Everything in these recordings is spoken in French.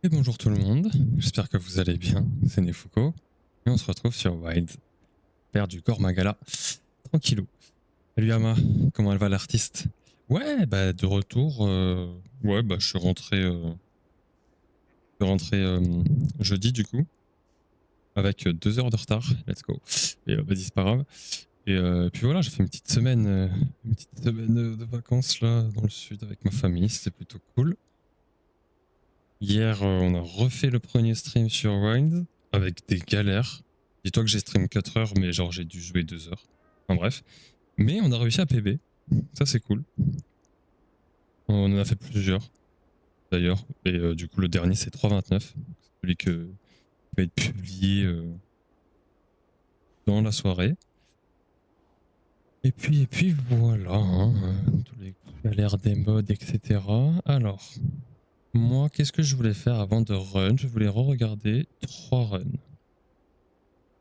Et bonjour tout le monde, j'espère que vous allez bien, c'est Nefuko, et on se retrouve sur Wild, père du Gormagala, tranquillou. Salut Ama, comment elle va l'artiste? Ouais, bah de retour, ouais, bah je suis rentré jeudi du coup, avec 2 heures de retard, let's go. Et vas-y, c'est pas grave. Et puis voilà, j'ai fait une petite semaine de vacances là, dans le sud avec ma famille, c'était plutôt cool. Hier, on a refait le premier stream sur Wind avec des galères. Dis-toi que j'ai stream 4 heures, mais genre j'ai dû jouer 2 heures. Enfin bref. Mais on a réussi à PB. Ça, c'est cool. On en a fait plusieurs, d'ailleurs. Et du coup, le dernier, c'est 3.29. C'est celui qui va être publié dans la soirée. Et puis voilà. Hein, tous les galères des mods, etc. Alors, moi, qu'est-ce que je voulais faire avant de run? Je voulais re-regarder 3 runs.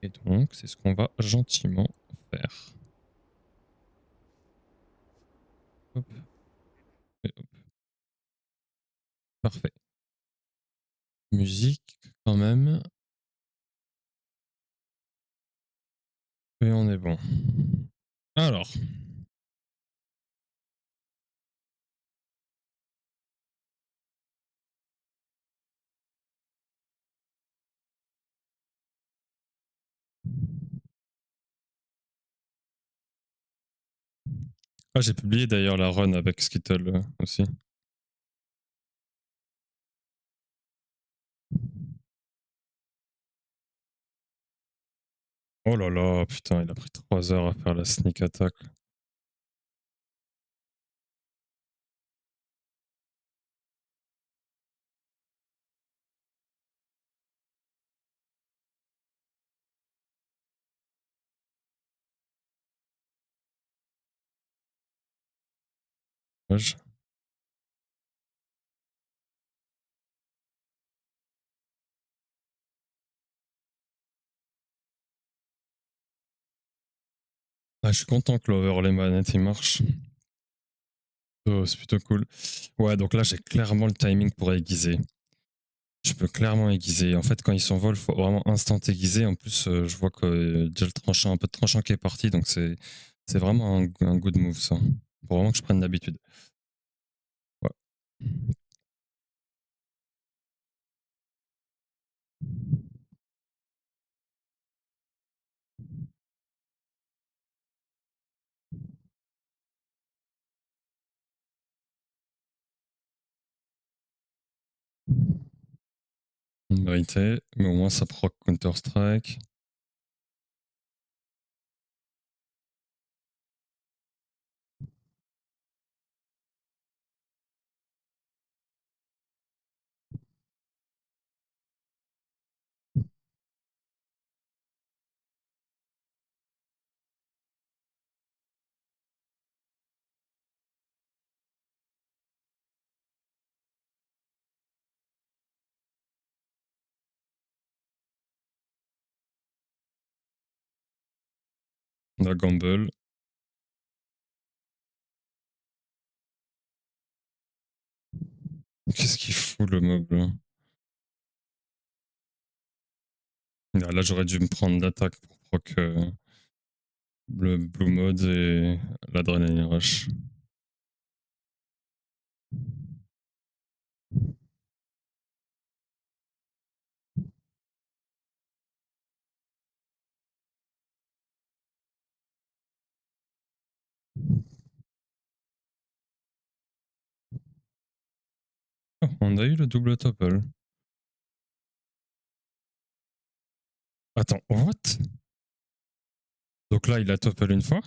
Et donc, c'est ce qu'on va gentiment faire. Hop, et hop. Parfait. Musique, quand même. Et on est bon. Alors. Ah, j'ai publié d'ailleurs la run avec Skittle aussi. Oh là là, putain, il a pris 3 heures à faire la sneak attack. Ah, je suis content que l'overlay manette il marche. Oh, c'est plutôt cool. Ouais, donc là j'ai clairement le timing pour aiguiser. Je peux clairement aiguiser. En fait, quand il s'envole, il faut vraiment instant aiguiser. En plus, je vois que déjà le tranchant, un peu de tranchant qui est parti, donc c'est vraiment un good move ça. Faut vraiment que je prenne l'habitude. Ouais. Une vérité, mais au moins ça proc Counter-Strike. La gamble. Qu'est-ce qu'il fout le mob là? Ah, là j'aurais dû me prendre l'attaque pour proc le blue mode et l'adrénaline rush. Oh, on a eu le double topple. Attends, what? Donc là il a topple une fois?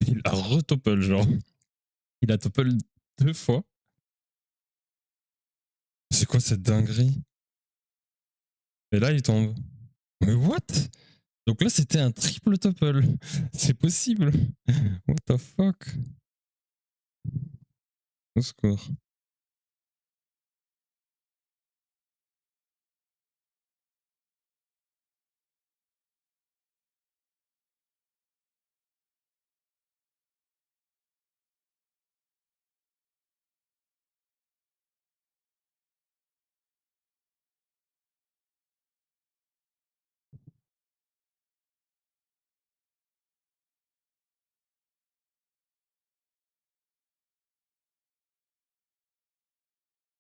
Il a retopple genre. Il a topple 2 fois. C'est quoi cette dinguerie? Et là il tombe. Mais what? Donc là c'était un triple topple. C'est possible. What the fuck? Au secours.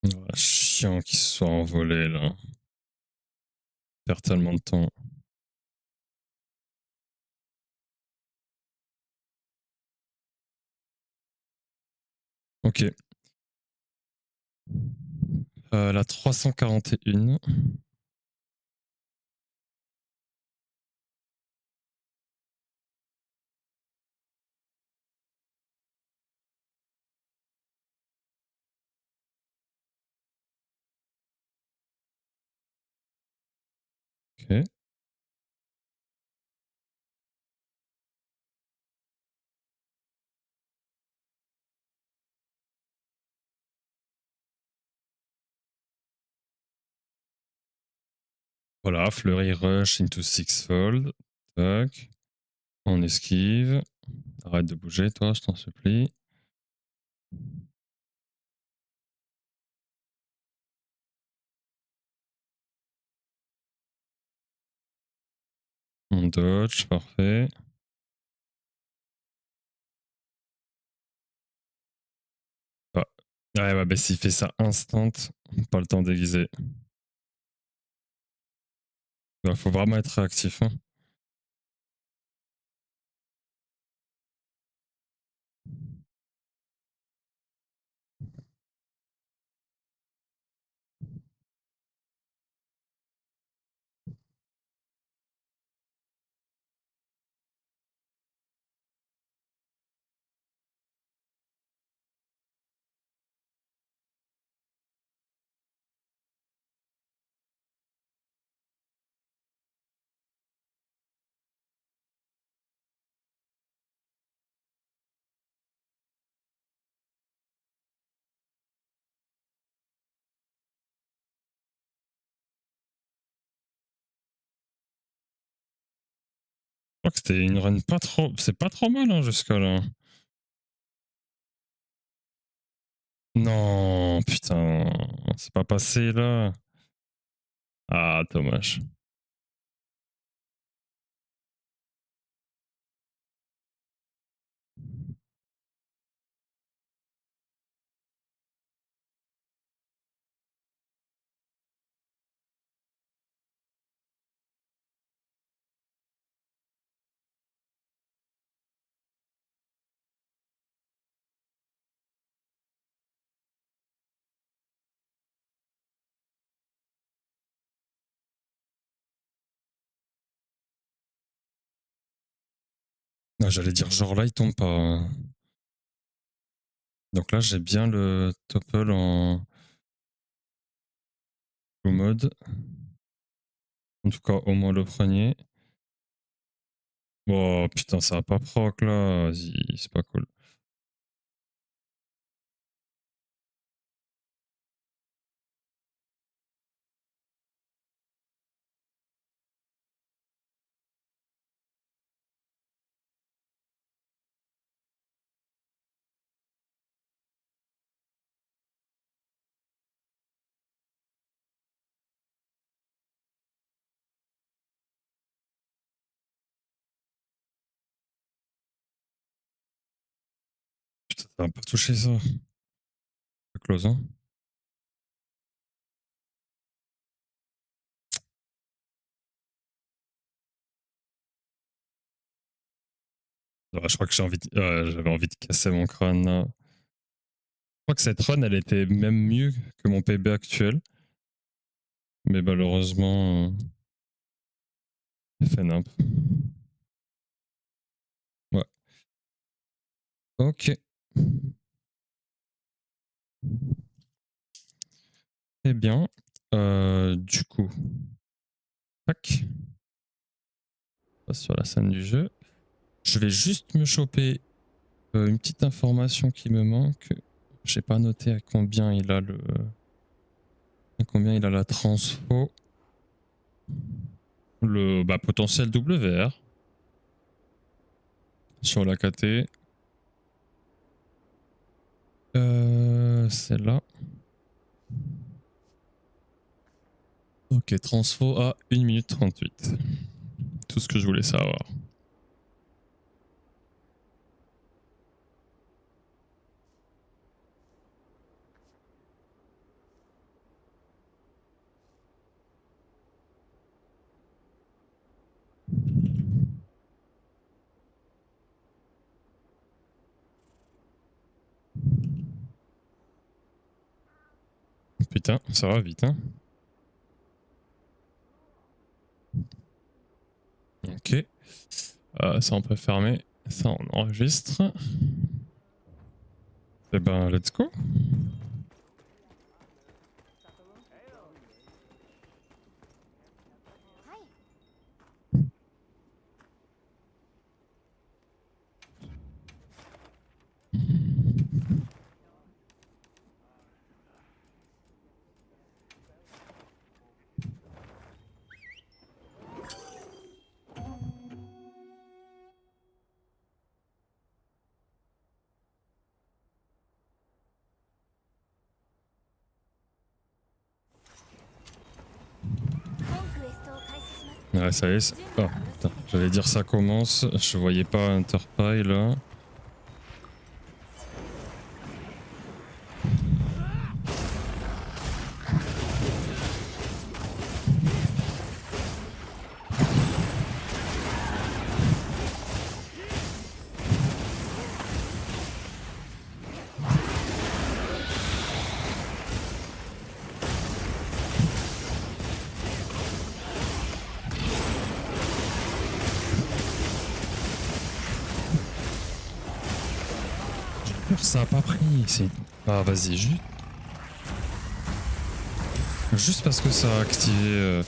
Ah, chiant qu'il se soit envolé là. Perd tellement de temps. Ok. La 341. Ok. Voilà, Flurry Rush into Sixfold. Tac. On esquive. Arrête de bouger, toi, je t'en supplie. On dodge, parfait. Ah. Ouais, bah s'il fait ça instant, pas le temps d'aiguiser. Bah, faut vraiment être réactif. Hein. Je crois que c'était une run pas trop. C'est pas trop mal hein, jusqu'à là. Non, putain, c'est pas passé là. Ah, dommage. Ah, j'allais dire, genre là, il tombe pas. Hein. Donc là, j'ai bien le topple en low mode. En tout cas, au moins le premier. Oh putain, ça va pas proc là. Vas-y, c'est pas cool. Putain, ça va pas toucher ça. C'est close, hein. Ah, je crois que j'avais envie de casser mon crâne là. Je crois que cette run, elle était même mieux que mon PB actuel. Mais malheureusement, fait nimp. Ouais. Ok. Très bien. Du coup, tac. Passe sur la scène du jeu. Je vais juste me choper une petite information qui me manque. J'ai pas noté à combien il a la transfo. Le potentiel WR sur la KT. C'est là. Ok, transfo à 1 minute 38. Tout ce que je voulais savoir. putain, ça va vite, hein. Ok. Ça, on peut fermer. Ça, on enregistre. Eh ben, let's go. Ouais, ça y est. Oh, putain, j'allais dire ça commence. Je voyais pas Interpile là. Ça a pas pris. Ah, vas-y, juste parce que ça a activé.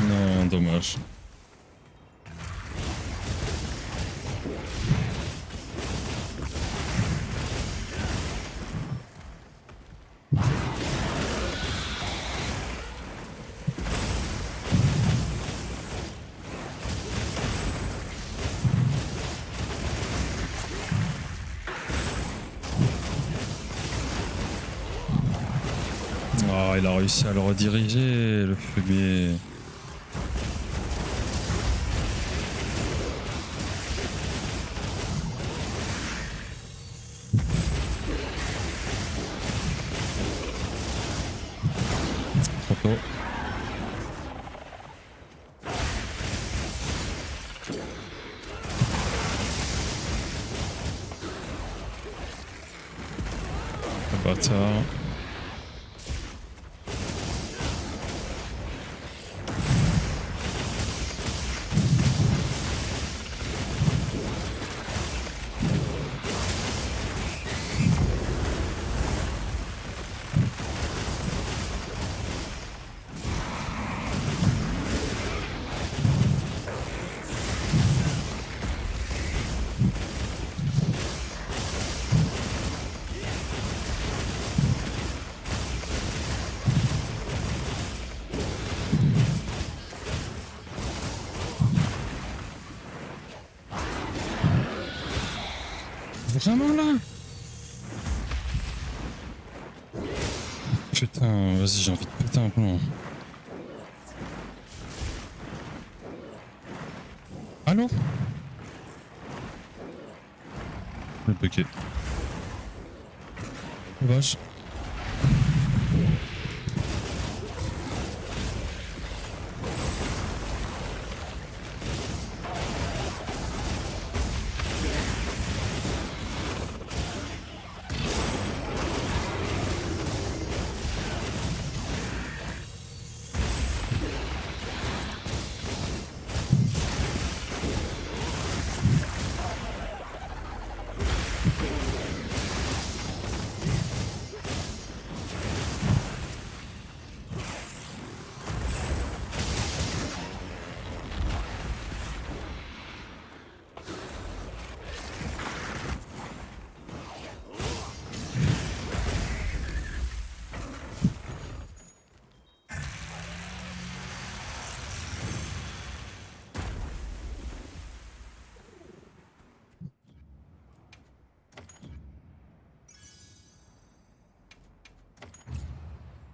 Non, dommage. Oh, il a réussi à le rediriger, le fumier. Trop tôt. Le bâtard. Vraiment là? Putain, vas-y, j'ai envie de péter un plomb. Allô? Le bucket. Vache.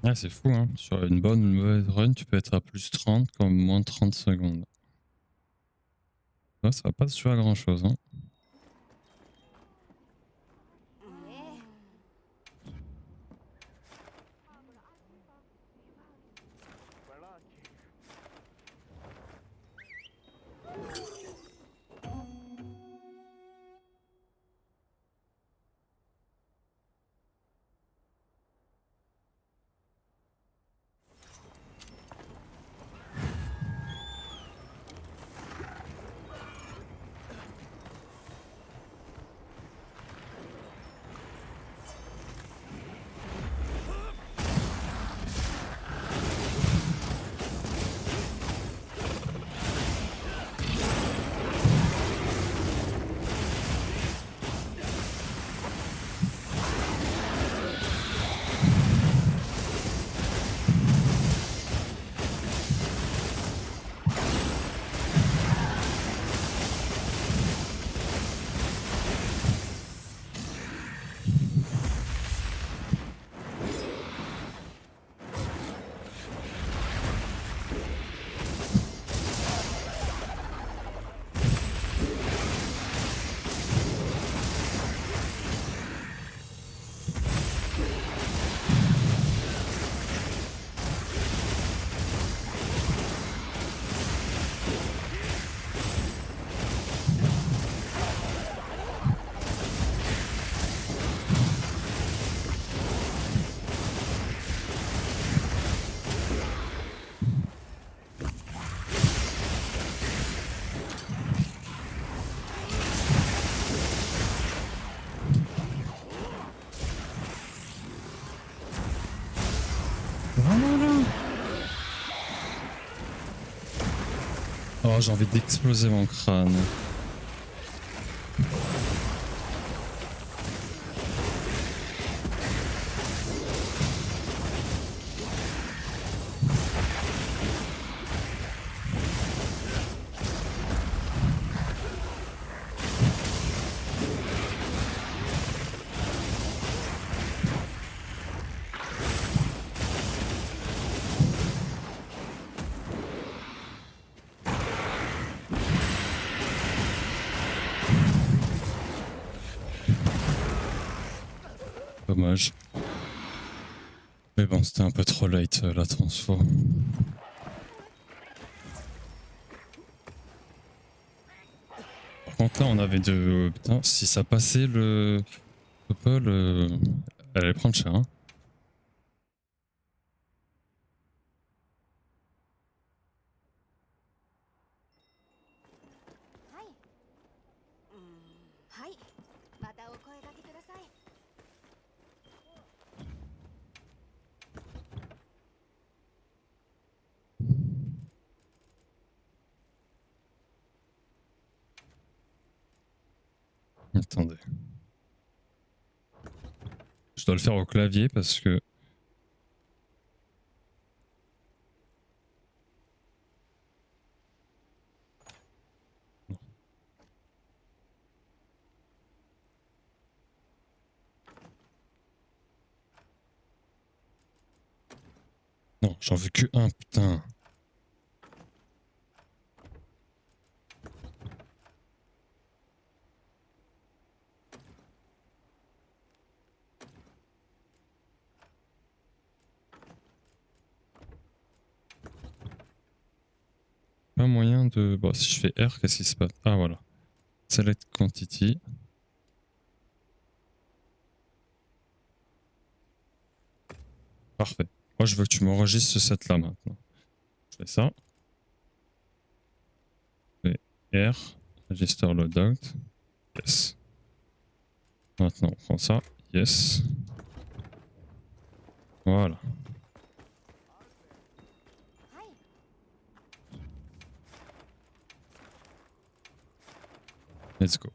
Ah, c'est fou, hein. Sur une bonne ou une mauvaise run, tu peux être à plus 30 comme moins 30 secondes. Ça va pas se jouer à grand chose, hein. Voilà. Oh, j'ai envie d'exploser mon crâne. Dommage. Mais bon, c'était un peu trop late la transfo. Par contre, là, on avait de. Putain, si ça passait le. Paul, elle allait prendre cher, hein. Attendez. Je dois le faire au clavier parce que. Non, j'en veux que un, putain. Pas moyen de. Bon, si je fais R, qu'est-ce qui se passe? Ah, voilà. Select quantity. Parfait. Moi, je veux que tu m'enregistres ce set là maintenant. Je fais ça. Je fais R. Register loadout. Yes. Maintenant, on prend ça. Yes. Voilà. Let's go.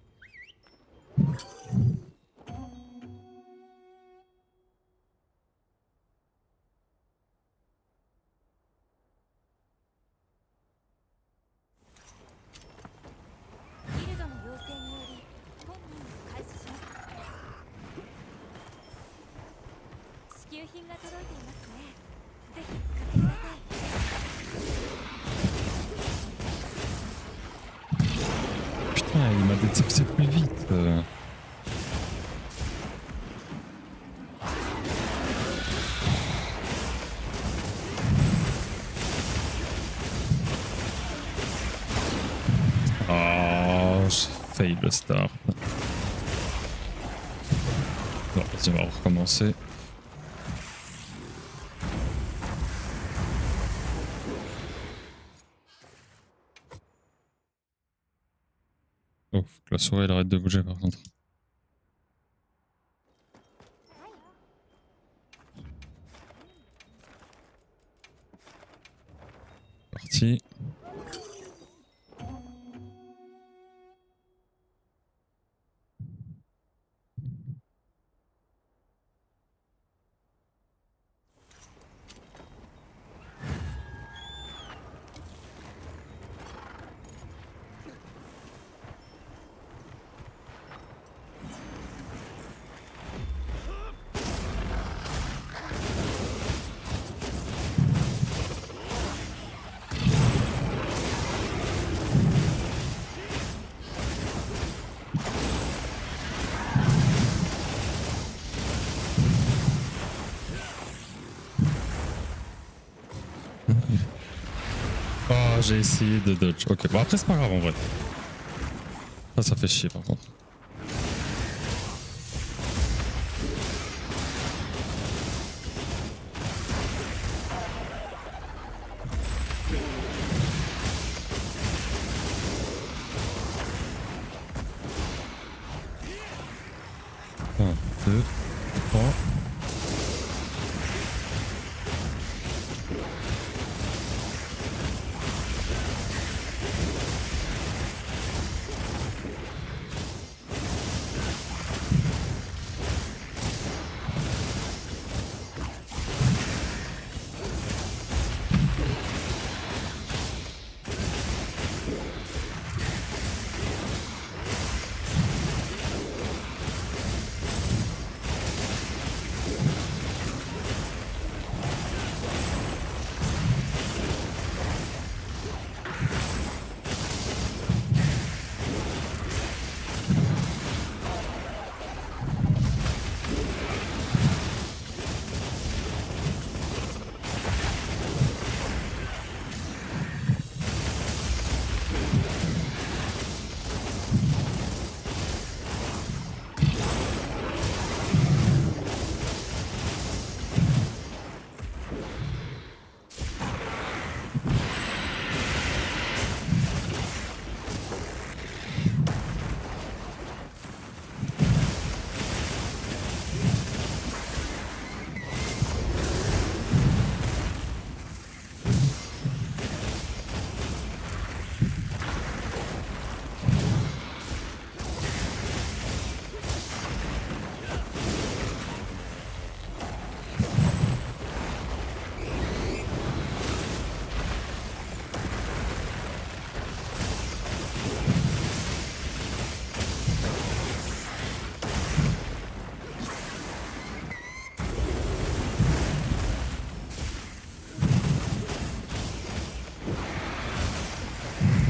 c'est plus vite. Oh, j'ai failli le start. Bon, vas-y, on va recommencer. Oh, faut que la souris elle arrête de bouger par contre. Parti. Oh, j'ai essayé de dodge. Ok, bon après c'est pas grave en vrai. Ça fait chier par contre. Un, deux, trois.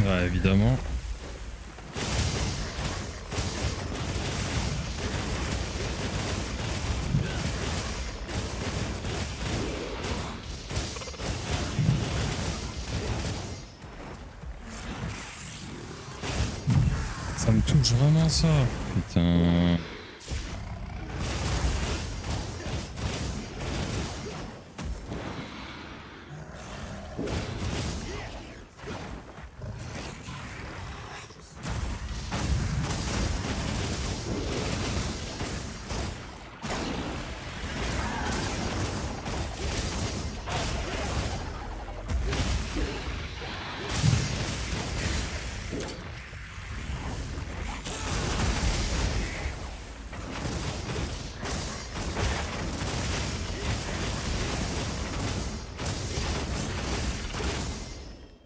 Ouais, évidemment. Ça me touche vraiment ça. Putain.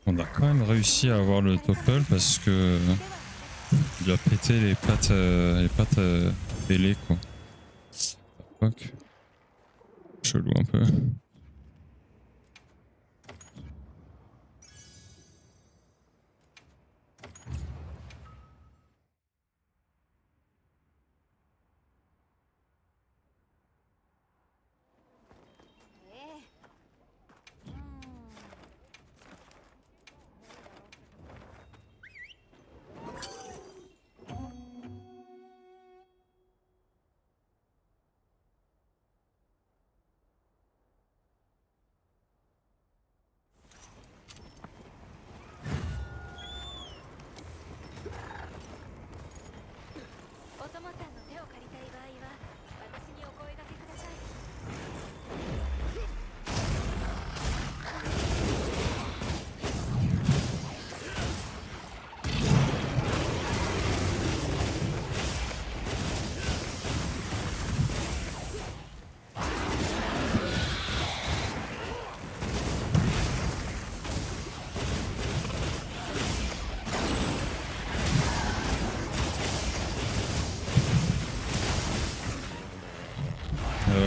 On a quand même réussi à avoir le topple parce que il a pété les pattes ailées quoi. Fuck. Chelou un peu.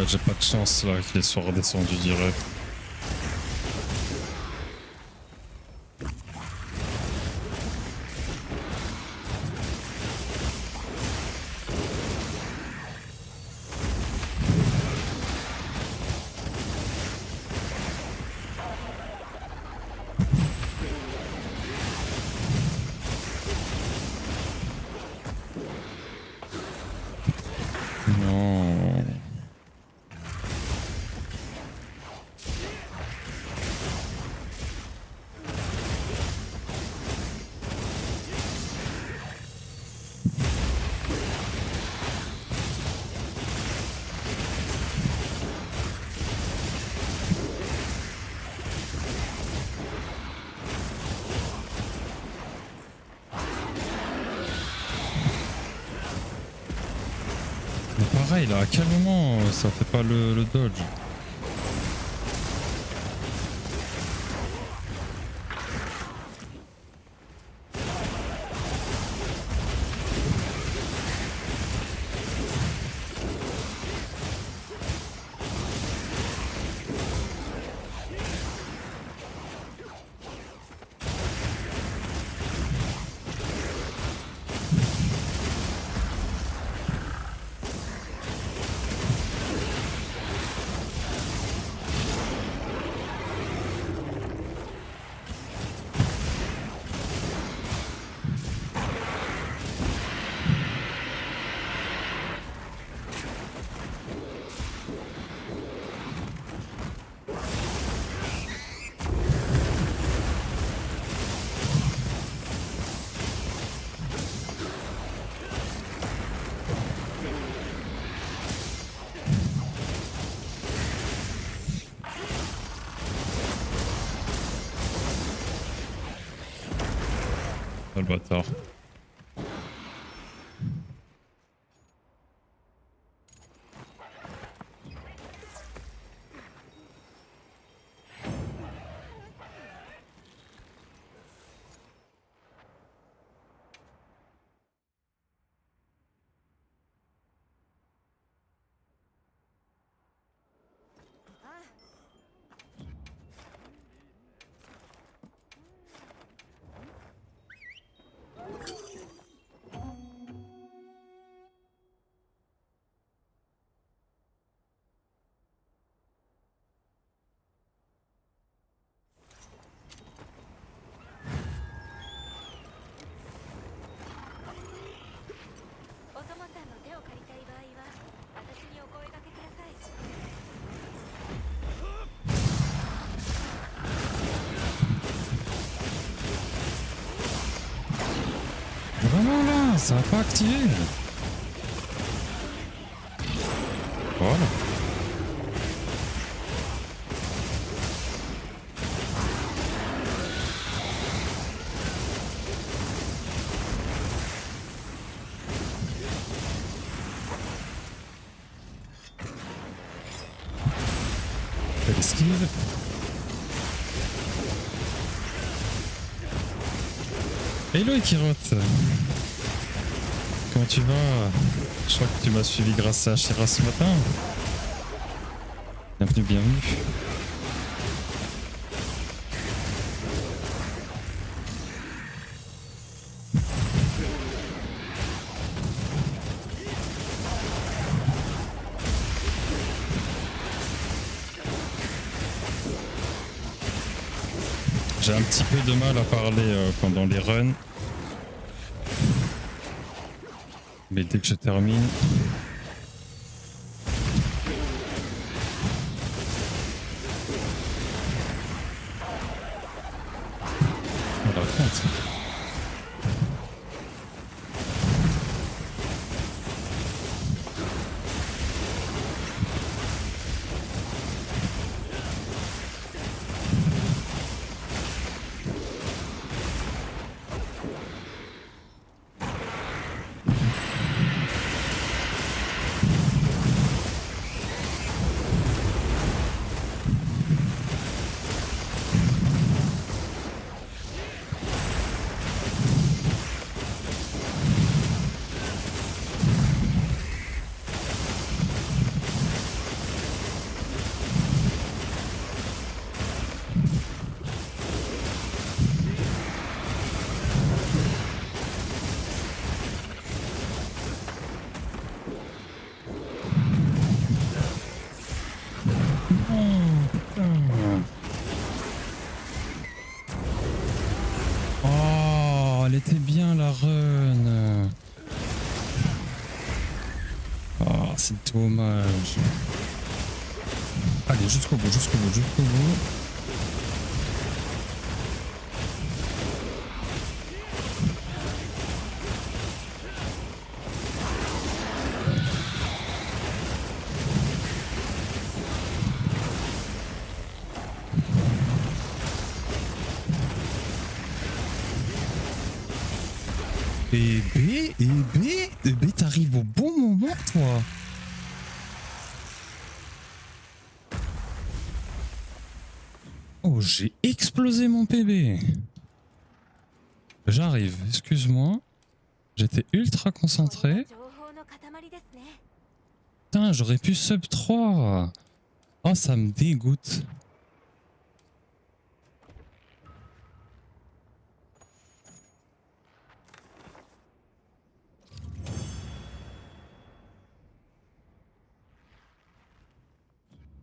j'ai pas de chance là qu'il soit redescendu direct. Non. Mais pareil là, à quel moment ça fait pas le dodge? Oh, le bâtard. Vraiment là, ça a pas activé. Voilà. Elle esquive. Hello Ekiroth. Comment tu vas? Je crois que tu m'as suivi grâce à Shira ce matin. Bienvenue, bienvenue. J'ai un petit peu de mal à parler pendant les runs. Mais dès que je termine... On la compte. était bien la run. Oh, c'est dommage. Allez, jusqu'au bout, jusqu'au bout, jusqu'au bout. Et B, t'arrives au bon moment, toi. Oh, j'ai explosé mon PB. J'arrive, excuse-moi. J'étais ultra concentré. Putain, j'aurais pu sub 3. Oh, ça me dégoûte.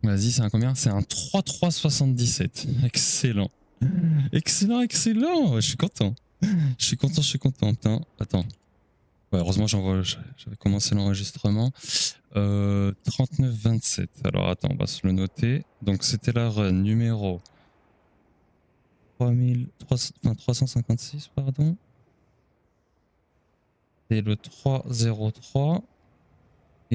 Vas-y, c'est un combien? C'est un 3-3-77. Excellent. Excellent, excellent. Je suis content. Je suis content, je suis content. Putain, attends. Ouais, heureusement, j'avais commencé l'enregistrement. 39-27. Alors attends, on va se le noter. Donc c'était la run numéro 356, pardon. Et le 303.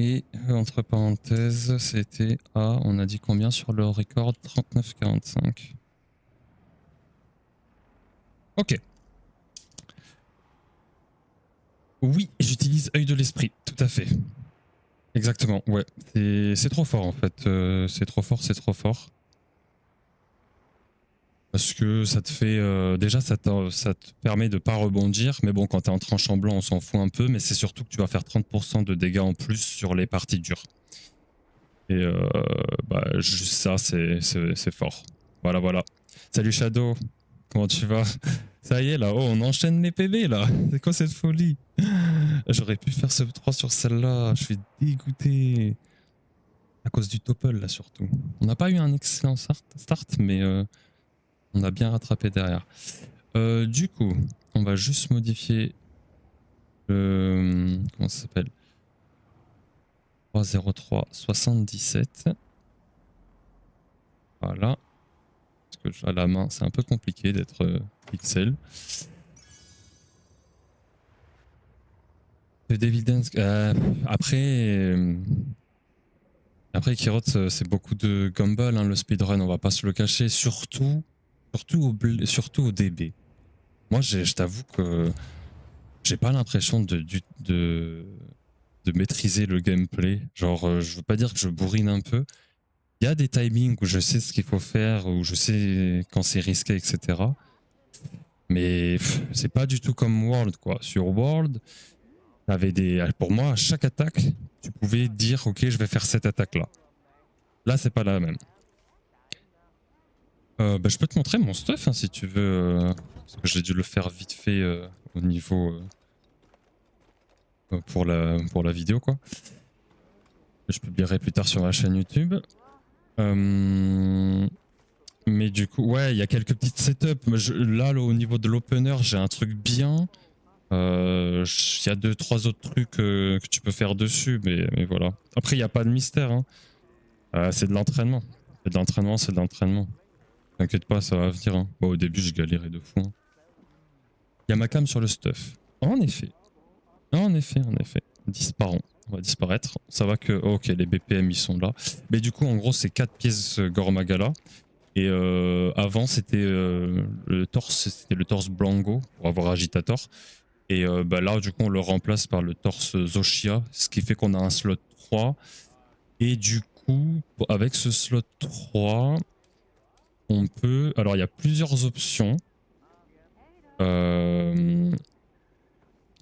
Et entre parenthèses, c'était à, on a dit combien sur le record? 39-45. Ok. Oui, j'utilise œil de l'esprit, tout à fait. Exactement, ouais. C'est trop fort en fait. C'est trop fort, c'est trop fort. Parce que ça te fait... déjà, ça te permet de pas rebondir. Mais bon, quand t'es en tranchant blanc, on s'en fout un peu. Mais c'est surtout que tu vas faire 30% de dégâts en plus sur les parties dures. Et bah, juste ça, c'est fort. Voilà, voilà. Salut Shadow, comment tu vas? Ça y est, là, oh, on enchaîne les PB, là. C'est quoi cette folie? J'aurais pu faire sub 3 sur celle-là. Je suis dégoûté. À cause du topple, là, surtout. On n'a pas eu un excellent start, mais on a bien rattrapé derrière. Du coup, on va juste modifier le... Comment ça s'appelle? 303-77. Voilà. Parce que à la main, c'est un peu compliqué d'être pixel. Le Devil Dance... Après, Kirot, c'est beaucoup de gumball, hein, le speedrun, on va pas se le cacher. Surtout au DB. Moi, je t'avoue que j'ai pas l'impression de maîtriser le gameplay. Genre, je veux pas dire que je bourrine un peu. Il y a des timings où je sais ce qu'il faut faire, où je sais quand c'est risqué, etc. Mais c'est pas du tout comme World, quoi. Sur World, pour moi, à chaque attaque, tu pouvais dire, ok, je vais faire cette attaque-là. Là, c'est pas la même. Bah, je peux te montrer mon stuff, hein, si tu veux. Parce que j'ai dû le faire vite fait au niveau... pour la vidéo, quoi. Je publierai plus tard sur la chaîne YouTube. Mais du coup, ouais, il y a quelques petites setups. Là, au niveau de l'opener, j'ai un truc bien. Il y a 2-3 autres trucs que tu peux faire dessus, mais voilà. Après, il n'y a pas de mystère. Hein. C'est de l'entraînement. C'est de l'entraînement, c'est de l'entraînement. T'inquiète pas, ça va venir. Hein. Bon, au début, je galérais de fou. Hein. Il y a ma cam sur le stuff. En effet. En effet, en effet. Disparons. On va disparaître. Ça va que... Oh, ok, les BPM, ils sont là. Mais du coup, en gros, c'est 4 pièces Gormagala. Et avant, c'était le torse Blango pour avoir Agitator. Et bah là, du coup, on le remplace par le torse Zoshia, ce qui fait qu'on a un slot 3. Et du coup, avec ce slot 3, on peut... Alors, il y a plusieurs options.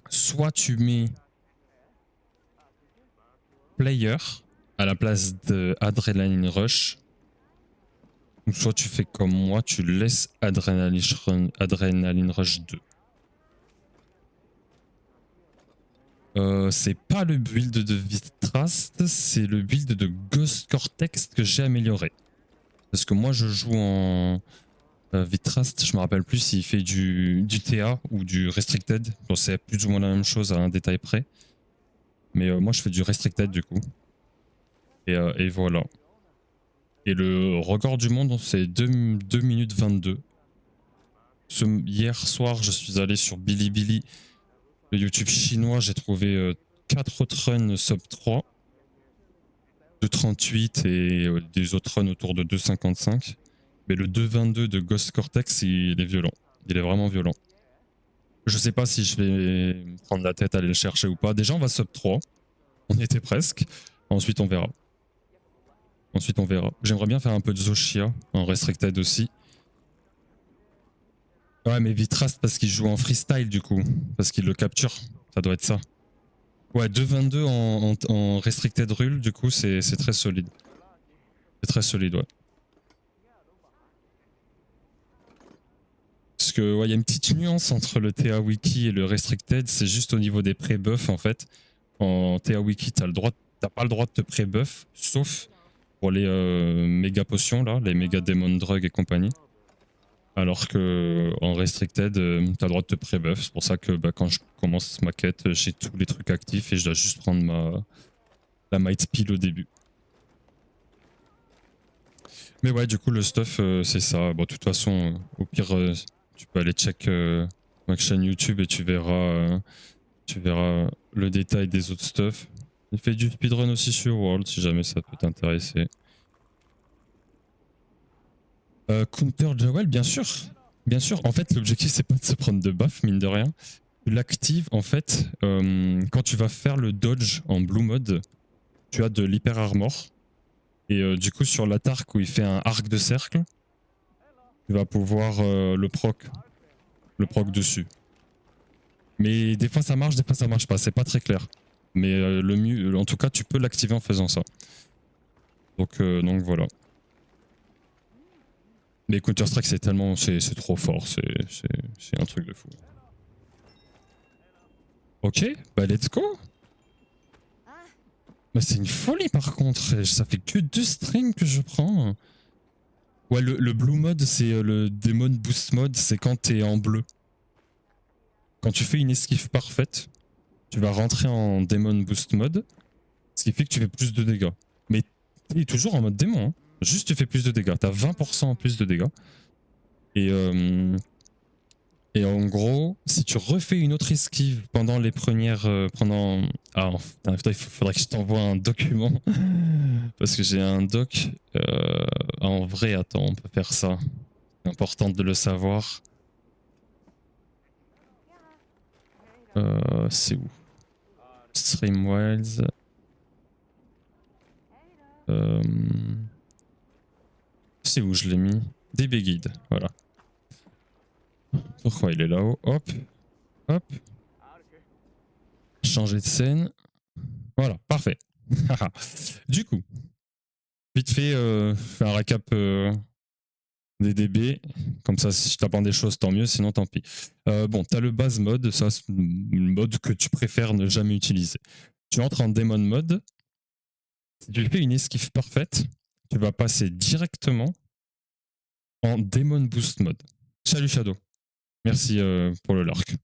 Soit tu mets Player à la place de Adrenaline Rush, ou soit tu fais comme moi, tu laisses Adrenaline Rush 2. C'est pas le build de Vitrast, c'est le build de Ghost Cortex que j'ai amélioré. Parce que moi je joue en Vitrast, je me rappelle plus s'il fait du TA ou du Restricted. Bon, c'est plus ou moins la même chose à un détail près. Mais moi, je fais du Restricted du coup. Et voilà. Et le record du monde, c'est 2 minutes 22. Hier soir, je suis allé sur Bilibili, le YouTube chinois, j'ai trouvé 4 autres runs sub 3, 2,38 et des autres runs autour de 2,55. Mais le 2,22 de Ghost Cortex, il est violent. Il est vraiment violent. Je sais pas si je vais me prendre la tête à aller le chercher ou pas. Déjà, on va sub 3. On y était presque. Ensuite, on verra. J'aimerais bien faire un peu de Zoshia en restricted aussi. Ouais, mais Vitrast parce qu'il joue en freestyle du coup. Parce qu'il le capture. Ça doit être ça. Ouais, 2,22 en restricted rule, du coup, c'est très solide. C'est très solide, ouais. Parce que, ouais, il y a une petite nuance entre le TA Wiki et le restricted, c'est juste au niveau des pré-buffs en fait. En TA Wiki, t'as pas le droit de te pré-buff, sauf pour les méga potions là, les méga demon drug et compagnie. Alors que en restricted, t'as le droit de te pré-buff. C'est pour ça que quand je commence ma quête, j'ai tous les trucs actifs et je dois juste prendre la might spill au début. Mais ouais, du coup, le stuff, c'est ça. Bon, de toute façon, au pire, tu peux aller check ma chaîne YouTube et tu verras le détail des autres stuff. Il fait du speedrun aussi sur World, si jamais ça peut t'intéresser. Counter Jawel, bien sûr. Bien sûr. En fait, l'objectif, c'est pas de se prendre de buff, mine de rien. Tu l'actives, en fait, quand tu vas faire le dodge en blue mode, tu as de l'hyper armor. Et du coup, sur l'attaque où il fait un arc de cercle, tu vas pouvoir le proc dessus. Mais des fois ça marche, des fois ça marche pas, c'est pas très clair. Mais le mieux, en tout cas, tu peux l'activer en faisant ça. Donc voilà. Mais Counter-Strike, c'est tellement, c'est trop fort, c'est un truc de fou. Ok, bah let's go. Bah c'est une folie par contre, ça fait que 2 strings que je prends. Ouais, le blue mode, c'est le Demon Boost mode, c'est quand t'es en bleu. Quand tu fais une esquive parfaite, tu vas rentrer en Demon Boost mode, ce qui fait que tu fais plus de dégâts. Mais t'es toujours en mode démon, hein. Juste tu fais plus de dégâts, t'as 20% en plus de dégâts. Et en gros, si tu refais une autre esquive pendant les premières... Ah, putain, il faudrait que je t'envoie un document. Parce que j'ai un doc. En vrai, attends, on peut faire ça. C'est important de le savoir. C'est où? Streamwilds. C'est où je l'ai mis? DB Guide, voilà. Pourquoi il est là-haut? Hop, hop. Changer de scène. Voilà, parfait. Du coup, vite fait, faire un récap des DB. Comme ça, si je t'apprends des choses, tant mieux, sinon tant pis. Bon, t'as le base mode, ça c'est une mode que tu préfères ne jamais utiliser. Tu entres en Demon mode. Si tu fais une esquive parfaite, tu vas passer directement en Demon Boost mode. Salut Shadow. Merci pour le lurk.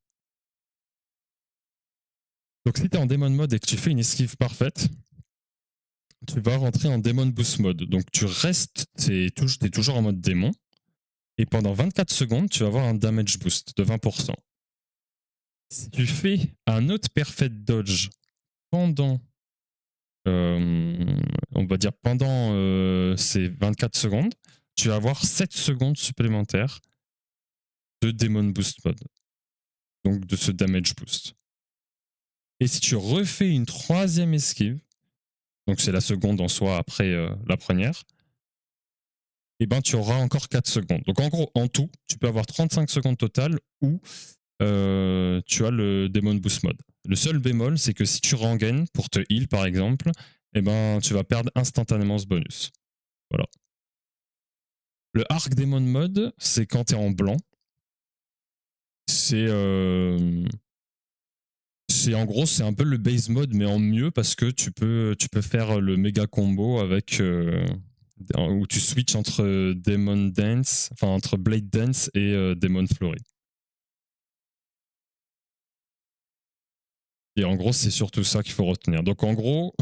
Donc si tu es en Demon mode et que tu fais une esquive parfaite, tu vas rentrer en Demon Boost mode. Donc tu restes, t'es toujours en mode démon. Et pendant 24 secondes, tu vas avoir un damage boost de 20%. Si tu fais un autre perfect dodge pendant, on va dire pendant ces 24 secondes, tu vas avoir 7 secondes supplémentaires de Demon Boost mode. Donc de ce damage boost. Et si tu refais une troisième esquive, donc c'est la seconde en soi après la première, et ben tu auras encore 4 secondes. Donc en gros, en tout, tu peux avoir 35 secondes totales où tu as le Demon Boost mode. Le seul bémol, c'est que si tu rengaines pour te heal par exemple, et ben tu vas perdre instantanément ce bonus. Voilà. Le Arc Demon mode, c'est quand tu es en blanc. C'est en gros, c'est un peu le base mode, mais en mieux parce que tu peux faire le méga combo avec où tu switches entre Demon Dance, enfin entre Blade Dance et Demon Flurry. Et en gros, c'est surtout ça qu'il faut retenir. Donc en gros,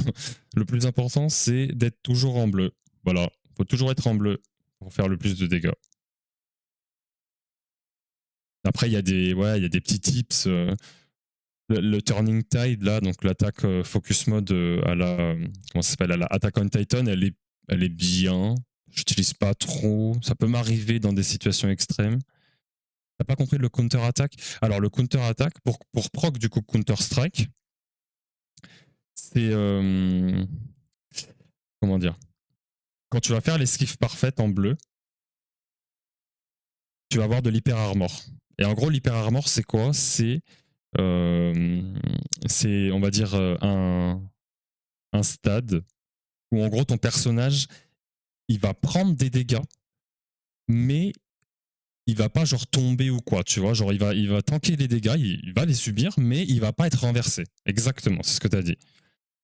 le plus important, c'est d'être toujours en bleu. Voilà, faut toujours être en bleu pour faire le plus de dégâts. Après, il y a des petits tips. Le Turning Tide, là, donc l'attaque Focus Mode à la. Comment ça s'appelle, à la Attack on Titan, elle est bien. J'utilise pas trop. Ça peut m'arriver dans des situations extrêmes. T'as pas compris le counter-attack? Alors, le counter-attack, pour proc du coup Counter-Strike, c'est. Comment dire? Quand tu vas faire l'esquive parfaite en bleu, tu vas avoir de l'hyper-armor. Et en gros, l'hyper-armor, c'est quoi? C'est, on va dire, un stade où en gros ton personnage, il va prendre des dégâts, mais il va pas genre tomber ou quoi, tu vois, genre il va tanker les dégâts, il va les subir, mais il va pas être renversé. Exactement, c'est ce que tu as dit.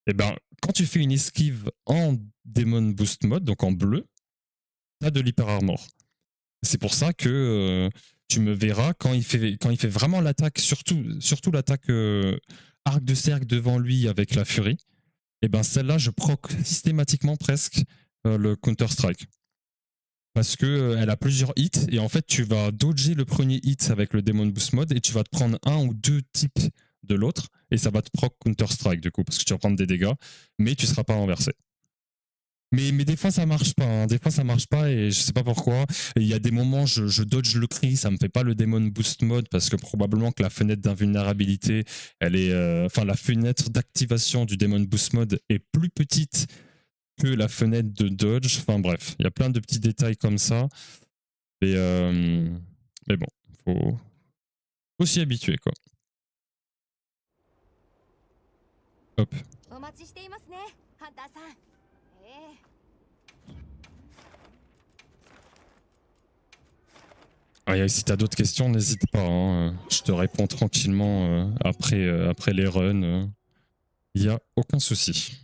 Et ben, quand tu fais une esquive en Demon Boost Mode, donc en bleu, tu as de l'hyper armor. C'est pour ça que tu me verras quand il fait vraiment l'attaque, surtout l'attaque arc de cercle devant lui avec la furie. Et ben celle-là, je proc systématiquement presque le Counter-Strike. Parce que elle a plusieurs hits et en fait tu vas dodger le premier hit avec le Demon Boost Mode et tu vas te prendre un ou deux ticks de l'autre et ça va te proc Counter-Strike du coup parce que tu vas prendre des dégâts mais tu seras pas renversé. Mais des fois ça marche pas, hein. Des fois ça marche pas et je sais pas pourquoi. Il y a des moments je dodge le cri, ça me fait pas le Demon Boost Mode parce que probablement que la fenêtre d'invulnérabilité, elle est, enfin la fenêtre d'activation du Demon Boost Mode est plus petite que la fenêtre de dodge. Enfin bref, il y a plein de petits détails comme ça. Mais bon, faut s'y habituer quoi. Hop. Ah, si t'as d'autres questions, n'hésite pas. Hein. Je te réponds tranquillement après les runs. Il n'y a aucun souci.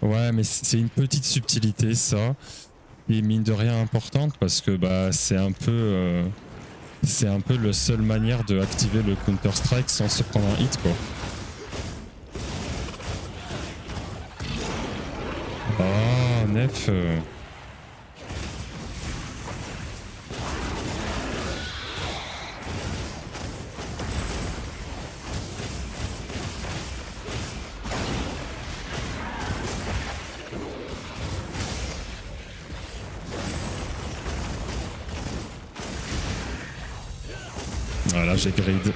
Ouais, mais c'est une petite subtilité ça. Et mine de rien importante parce que bah, c'est un peu la seule manière de activer le Counter-Strike sans se prendre un hit quoi. Ah, Nef. Voilà, j'ai grid.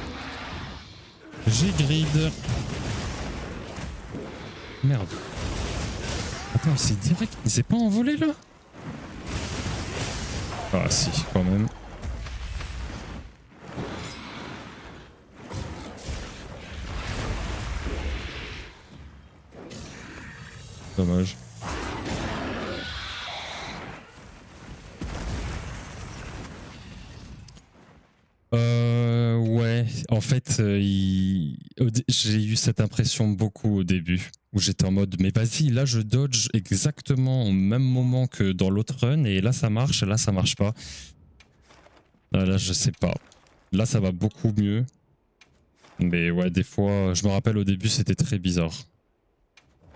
Merde. Attends, c'est direct. Il s'est pas envolé là? Ah si, quand même. Dommage. Ouais, en fait, j'ai eu cette impression beaucoup au début, où j'étais en mode, mais vas-y, là je dodge exactement au même moment que dans l'autre run, et là ça marche, et là ça marche pas. Là, je sais pas. Là, ça va beaucoup mieux. Mais ouais, des fois, je me rappelle au début, c'était très bizarre.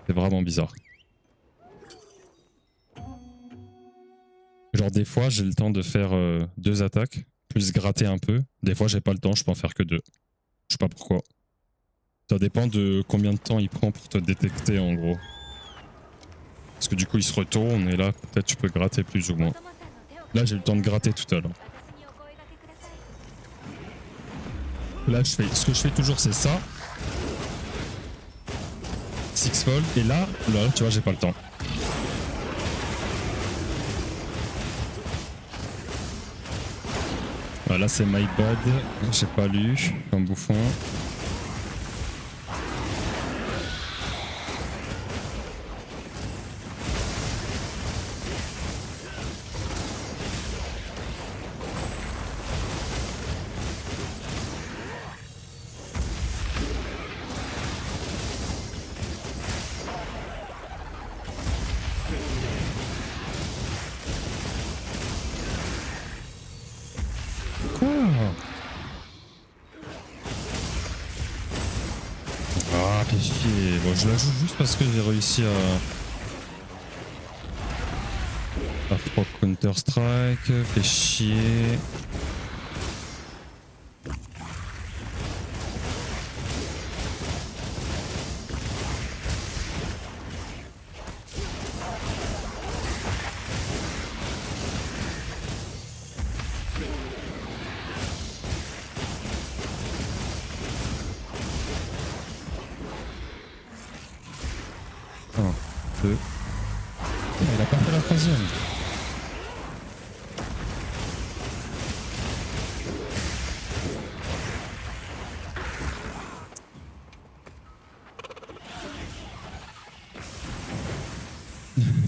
C'est vraiment bizarre. Genre, des fois, j'ai le temps de faire 2 attaques, plus gratter un peu. Des fois, j'ai pas le temps, je peux en faire que 2. Je sais pas pourquoi. Ça dépend de combien de temps il prend pour te détecter, en gros. Parce que du coup, il se retourne et là, peut-être tu peux gratter plus ou moins. Là, j'ai eu le temps de gratter tout à l'heure. Là, ce que je fais toujours, c'est ça. Sixfold. Et là, tu vois, j'ai pas le temps. Voilà, c'est my bad. J'ai pas lu, comme bouffon. Ah, fais chier. Bon, je la joue juste parce que j'ai réussi à proc Counter-Strike. Fais chier. Un, deux. Ah, il a pas fait la troisième.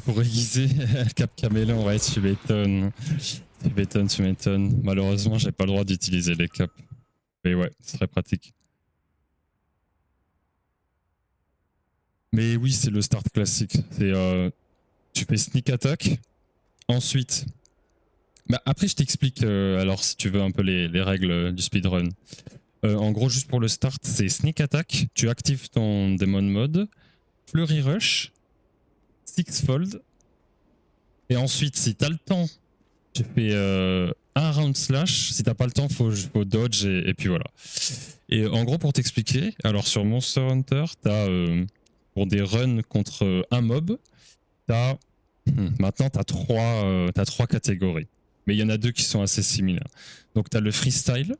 Pour aiguiser Cap Caméléon, ouais, tu m'étonnes. Tu m'étonnes. Malheureusement, j'ai pas le droit d'utiliser les caps. Mais ouais, c'est très pratique. Mais oui, c'est le start classique. C'est tu fais sneak attack. Ensuite, bah après, je t'explique alors si tu veux un peu les règles du speedrun. En gros, juste pour le start, c'est sneak attack. Tu actives ton demon mode, flurry rush, sixfold. Et ensuite, si t'as le temps, tu fais un round slash. Si t'as pas le temps, faut dodge et puis voilà. Et en gros, pour t'expliquer, alors sur Monster Hunter, t'as pour des runs contre un mob, t'as maintenant t'as trois catégories. Mais il y en a deux qui sont assez similaires. Donc t'as le freestyle,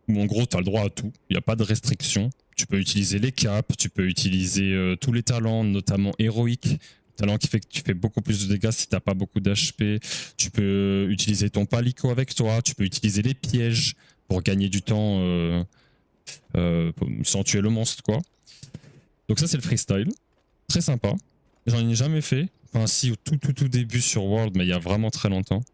où en gros t'as le droit à tout, il n'y a pas de restriction. Tu peux utiliser les caps, tu peux utiliser tous les talents, notamment héroïque, talent qui fait que tu fais beaucoup plus de dégâts si t'as pas beaucoup d'HP. Tu peux utiliser ton palico avec toi, tu peux utiliser les pièges pour gagner du temps sans tuer le monstre, quoi. Donc ça c'est le freestyle, très sympa. J'en ai jamais fait, enfin si au tout début sur World, mais il y a vraiment très longtemps.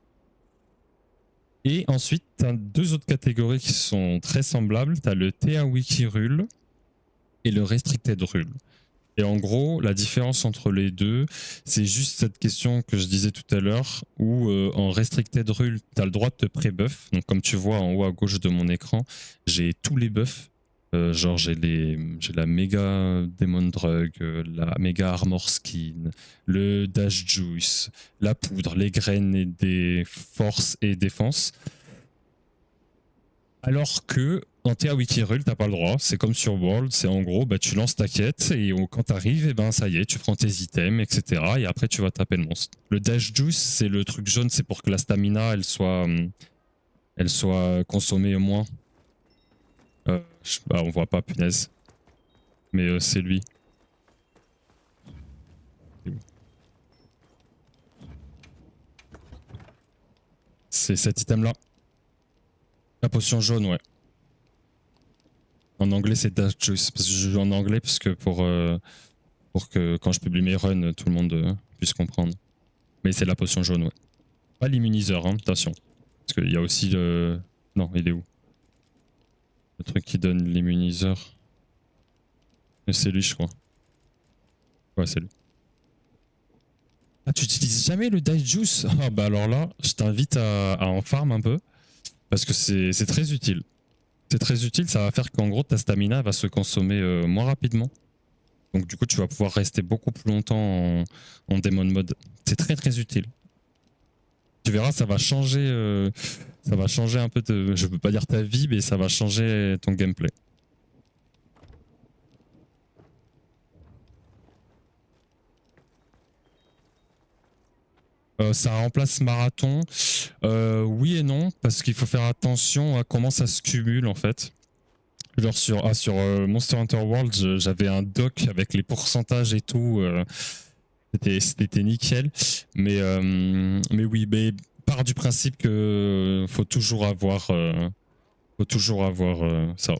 Et ensuite, tu as deux autres catégories qui sont très semblables. Tu as le TA Wiki Rule et le Restricted Rule. Et en gros, la différence entre les deux, c'est juste cette question que je disais tout à l'heure, où en Restricted Rule, tu as le droit de te pré-buff. Donc comme tu vois en haut à gauche de mon écran, j'ai tous les buffs. Genre j'ai la méga Demon Drug, la méga Armor Skin, le Dash Juice, la poudre, les graines et des forces et défense. Alors que en TA Wikirule, t'as pas le droit. C'est comme sur World, c'est en gros, bah, tu lances ta quête et quand t'arrives, et ben ça y est, tu prends tes items, etc. Et après, tu vas taper le monstre. Le Dash Juice, c'est le truc jaune, c'est pour que la stamina, elle soit consommée au moins. Bah, on voit pas, punaise. Mais c'est lui. C'est cet item-là. La potion jaune, ouais. En anglais, c'est Dash Juice. Parce que je joue en anglais parce que pour que quand je publie mes runs, tout le monde puisse comprendre. Mais c'est la potion jaune, ouais. Pas l'immuniseur, hein, attention. Parce qu'il y a aussi le... Non, il est où? Le truc qui donne l'immuniseur. Mais c'est lui, je crois. Ouais, c'est lui. Ah, tu utilises jamais le Dice Juice? Ah bah alors là, je t'invite à en farm un peu. Parce que c'est très utile. C'est très utile, ça va faire qu'en gros ta stamina va se consommer moins rapidement. Donc du coup tu vas pouvoir rester beaucoup plus longtemps en Demon Mode. C'est très très utile. Tu verras, ça va changer un peu de... Je peux pas dire ta vie, mais ça va changer ton gameplay. Ça remplace marathon. Oui et non, parce qu'il faut faire attention à comment ça se cumule en fait. Genre sur Monster Hunter World, j'avais un doc avec les pourcentages et tout. C'était nickel. Mais oui, mais part du principe que faut toujours avoir ça.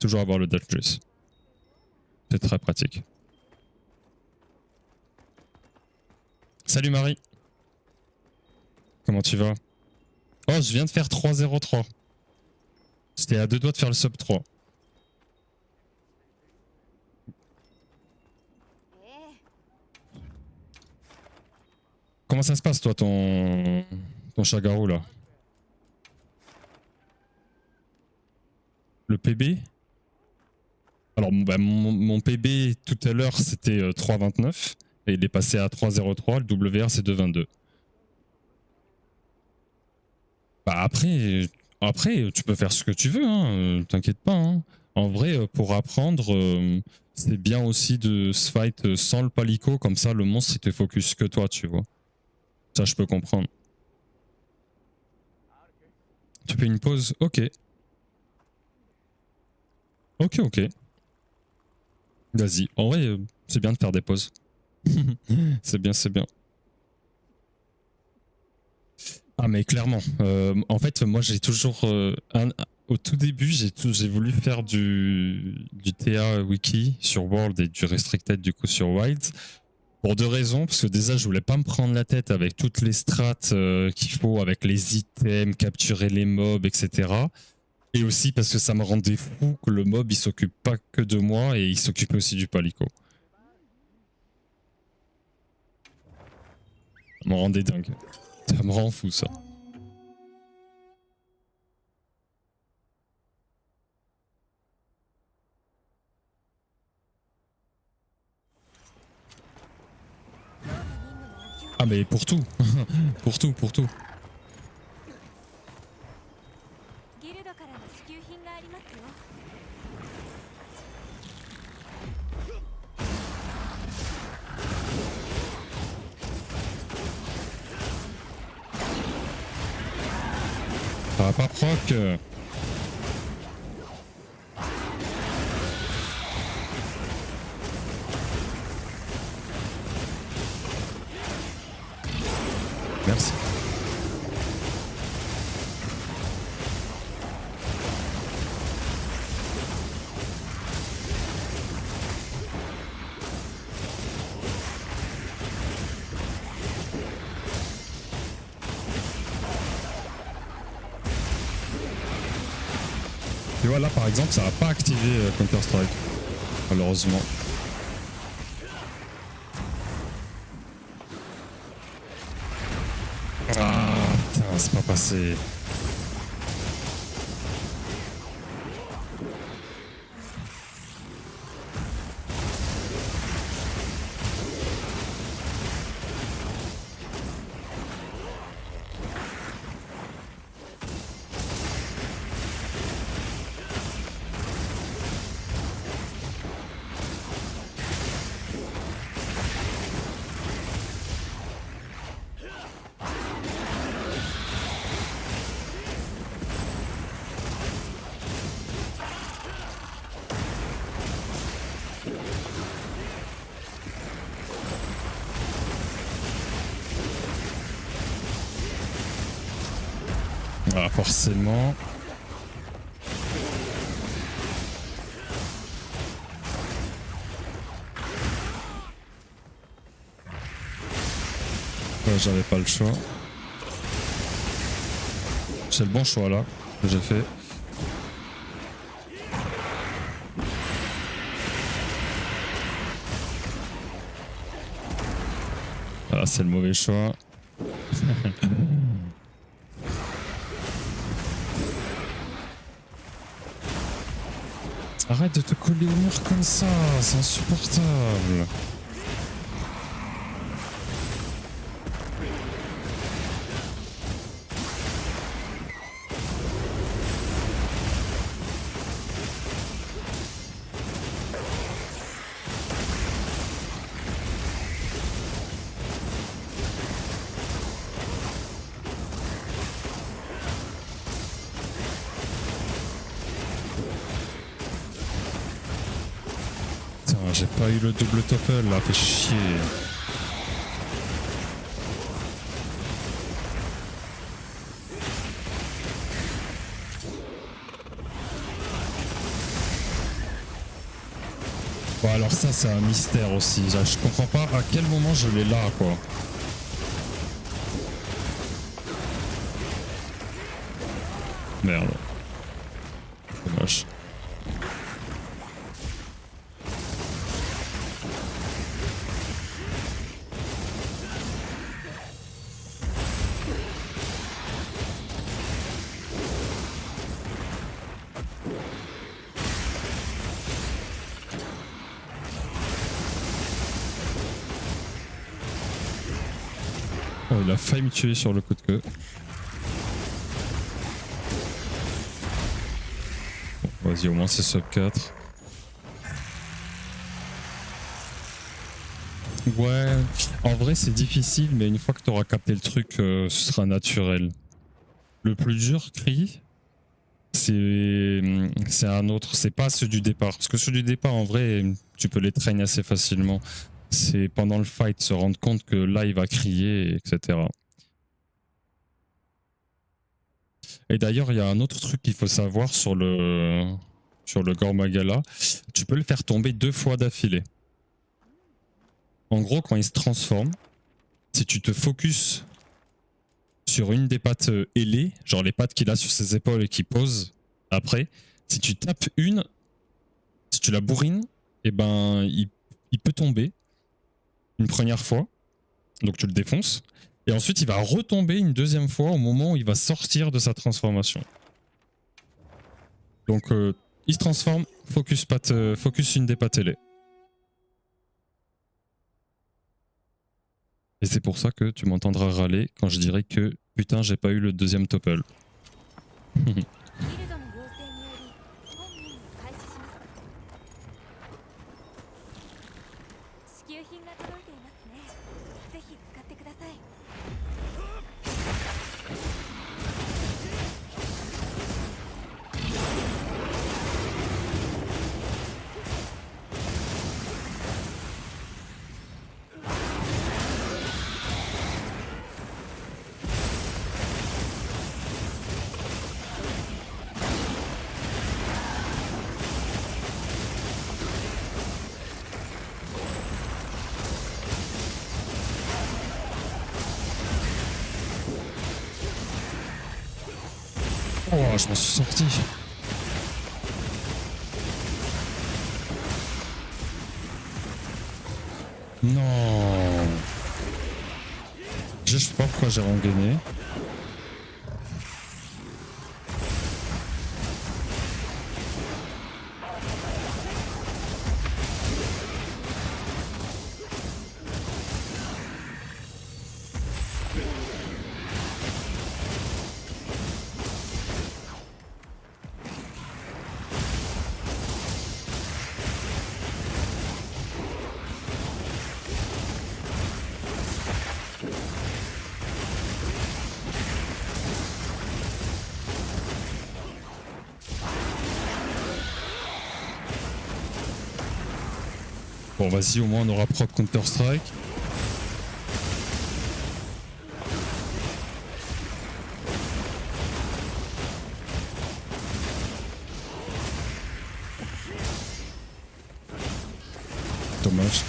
Toujours avoir le Dash Juice. C'est très pratique. Salut Marie, comment tu vas? Oh, je viens de faire 3-0-3. J'étais à deux doigts de faire le sub 3. Comment ça se passe toi ton Chagarou là? Le PB? Alors, mon PB tout à l'heure, c'était 3,29 et il est passé à 3,03. Le WR, c'est 2,22. Bah après, tu peux faire ce que tu veux, hein, t'inquiète pas. Hein. En vrai, pour apprendre, c'est bien aussi de se fight sans le palico, comme ça le monstre il te focus que toi, tu vois. Ça, je peux comprendre. Tu fais une pause? Ok. Ok, ok. Vas-y. En vrai, c'est bien de faire des pauses. C'est bien, c'est bien. Ah, mais clairement. En fait, moi, j'ai toujours. Au tout début, j'ai voulu faire du TA wiki sur World et du Restricted du coup sur Wild. Pour deux raisons. Parce que déjà, je voulais pas me prendre la tête avec toutes les strats qu'il faut, avec les items, capturer les mobs, etc. Et aussi parce que ça me rendait fou que le mob il s'occupe pas que de moi et il s'occupe aussi du palico. Ça me rendait dingue. Ça me rend fou ça. Ah mais pour tout. Pour tout, pour tout. Ça va pas proc. Merci. Tu vois là par exemple ça va pas activer Counter Strike. Malheureusement. Ah putain c'est pas passé. Ah forcément. Ouais, j'avais pas le choix. C'est le bon choix là que j'ai fait. Ah c'est le mauvais choix. Arrête de te coller au mur comme ça, c'est insupportable. Putain, j'ai pas eu le double topple là, fait chier. Bon alors ça c'est un mystère aussi, je comprends pas à quel moment je l'ai là quoi. Merde. Dommage. Oh, il a failli me tuer sur le coup de queue. Bon, vas-y, au moins c'est sub 4. Ouais, en vrai c'est difficile, mais une fois que tu auras capté le truc, ce sera naturel. Le plus dur, Cri, c'est un autre, c'est pas ceux du départ. Parce que ceux du départ, en vrai, tu peux les traîner assez facilement. C'est pendant le fight se rendre compte que là, il va crier, etc. Et d'ailleurs, il y a un autre truc qu'il faut savoir sur le Gormagala. Tu peux le faire tomber 2 fois d'affilée. En gros, quand il se transforme, si tu te focuses sur une des pattes ailées, genre les pattes qu'il a sur ses épaules et qu'il pose après, si tu tapes une, si tu la bourrines, et ben il peut tomber une première fois, donc tu le défonces, et ensuite il va retomber une deuxième fois au moment où il va sortir de sa transformation. Donc il se transforme, focus une des pattes ailées. Et c'est pour ça que tu m'entendras râler quand je dirai que putain j'ai pas eu le deuxième topple. ギルドの要請により本任を開始します。支給品が届いていますね。ぜひ使ってください。Oh, je m'en suis sorti. Non. Je sais pas pourquoi j'ai rengainé. Bon, vas-y, au moins on aura proc Counter-Strike. Dommage.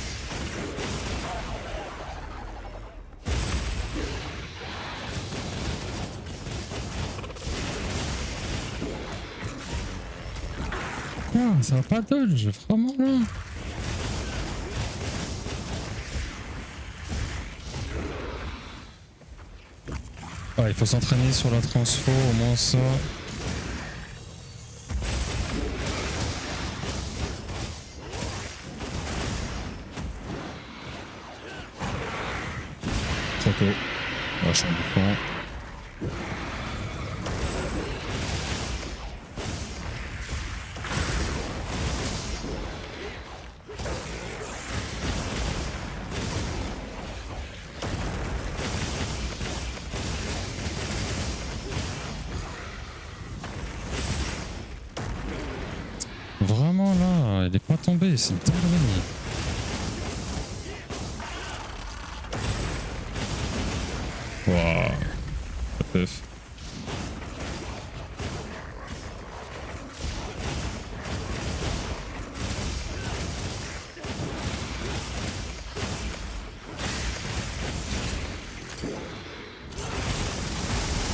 Quoi? Ça va pas dodge, vraiment là? Ah, il faut s'entraîner sur la transfo, au moins ça. Trop tôt. Ah, je suis en bouffant. Vraiment là, elle est pas tombée, c'est une dinguerie. Waouh. F.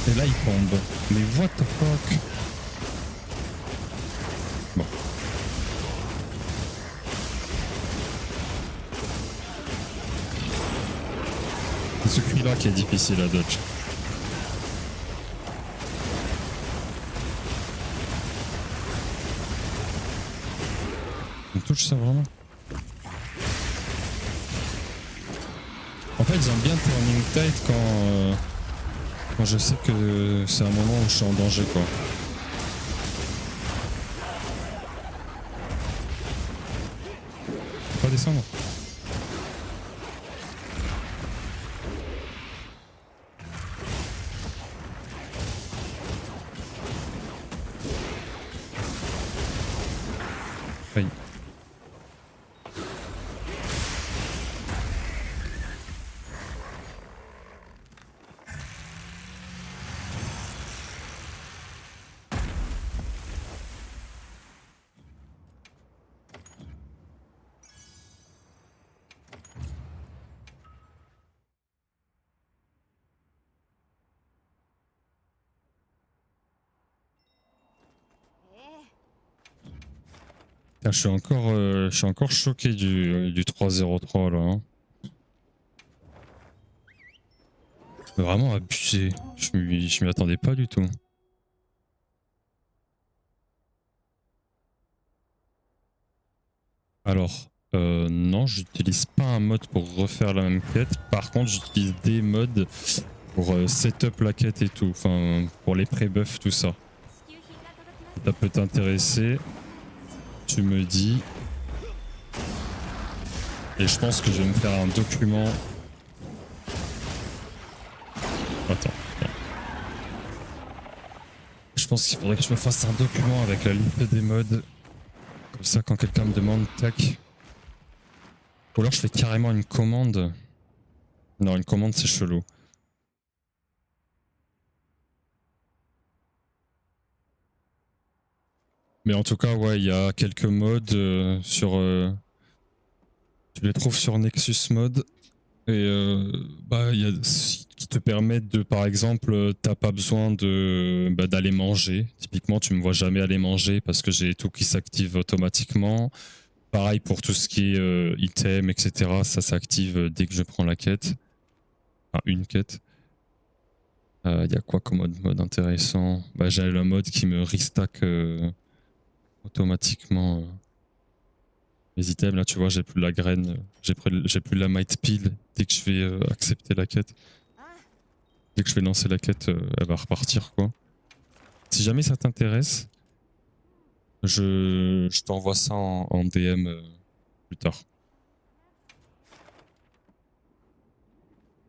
Et là il tombe. Mais what the fuck? Bon. C'est ce cri là qui est difficile à dodge. On touche ça vraiment? En fait, j'aime bien Turning Tide quand je sais que c'est un moment où je suis en danger, quoi. Faut pas descendre. Aïe. Putain, je suis encore choqué du 3-0-3 là. Hein. Vraiment abusé. Je m'y attendais pas du tout. Alors, non, j'utilise pas un mode pour refaire la même quête. Par contre, j'utilise des modes pour setup la quête et tout. Enfin, pour les pré-buffs, tout ça. 支給品が届きます Ça peut t'intéresser. Tu me dis. Et je pense que je vais me faire un document. Attends. Je pense qu'il faudrait que je me fasse un document avec la liste des modes. Comme ça, quand quelqu'un me demande, tac. Ou alors je fais carrément une commande. Non, une commande, c'est chelou. Mais en tout cas, ouais, il y a quelques modes sur. Tu les trouves sur Nexus Mode. Et bah, il y a qui te permettent de, par exemple, t'as pas besoin d'aller manger. Typiquement, tu me vois jamais aller manger parce que j'ai tout qui s'active automatiquement. Pareil pour tout ce qui est item, etc. Ça s'active dès que je prends la quête. Enfin, une quête. Il y a quoi comme mode intéressant? Bah, j'ai le mode qui me restack automatiquement mes items. Là, tu vois, j'ai plus la graine, j'ai plus la might pile dès que je vais accepter la quête. Dès que je vais lancer la quête, elle va repartir, quoi. Si jamais ça t'intéresse, je t'envoie ça en DM plus tard.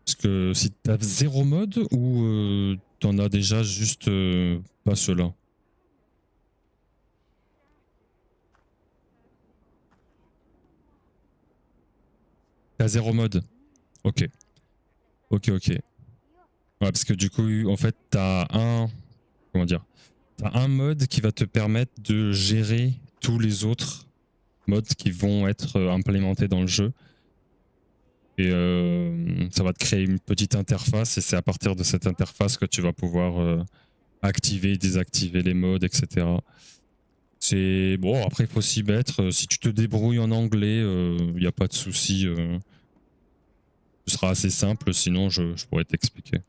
Parce que si t'as 0 mode ou t'en as déjà juste pas ceux-là. T'as 0 mode. Ok. Ok. Ouais, parce que du coup, en fait, t'as un. Comment dire? T'as un mode qui va te permettre de gérer tous les autres modes qui vont être implémentés dans le jeu. Et ça va te créer une petite interface et c'est à partir de cette interface que tu vas pouvoir activer, désactiver les modes, etc. C'est bon, après il faut s'y mettre. Si tu te débrouilles en anglais, il n'y a pas de souci. Ce sera assez simple, sinon je pourrais t'expliquer.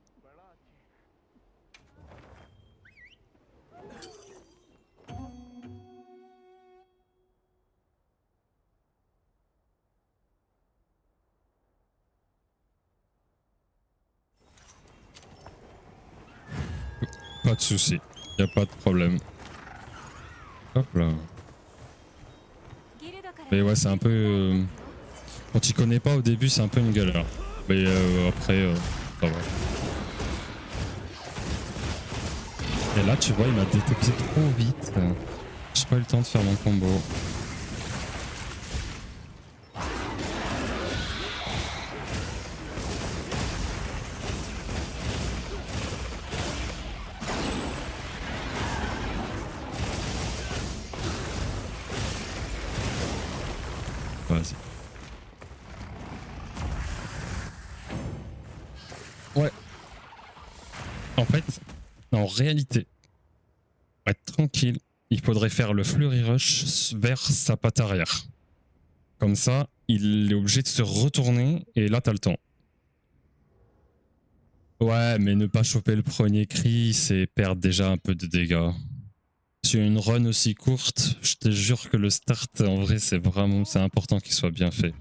Pas de souci, il n'y a pas de problème. Hop là. ギルドから Mais ouais, c'est un peu. Quand tu connais pas au début, c'est un peu une galère. Mais après, ça va. Et là, tu vois, il m'a détecté trop vite. J'ai pas eu le temps de faire mon combo. Vas-y. Ouais. En fait, en réalité, pour être tranquille, il faudrait faire le flurry rush vers sa patte arrière. Comme ça, il est obligé de se retourner et là, t'as le temps. Ouais, mais ne pas choper le premier cri, c'est perdre déjà un peu de dégâts. Sur une run aussi courte, je te jure que le start, en vrai, c'est important qu'il soit bien fait.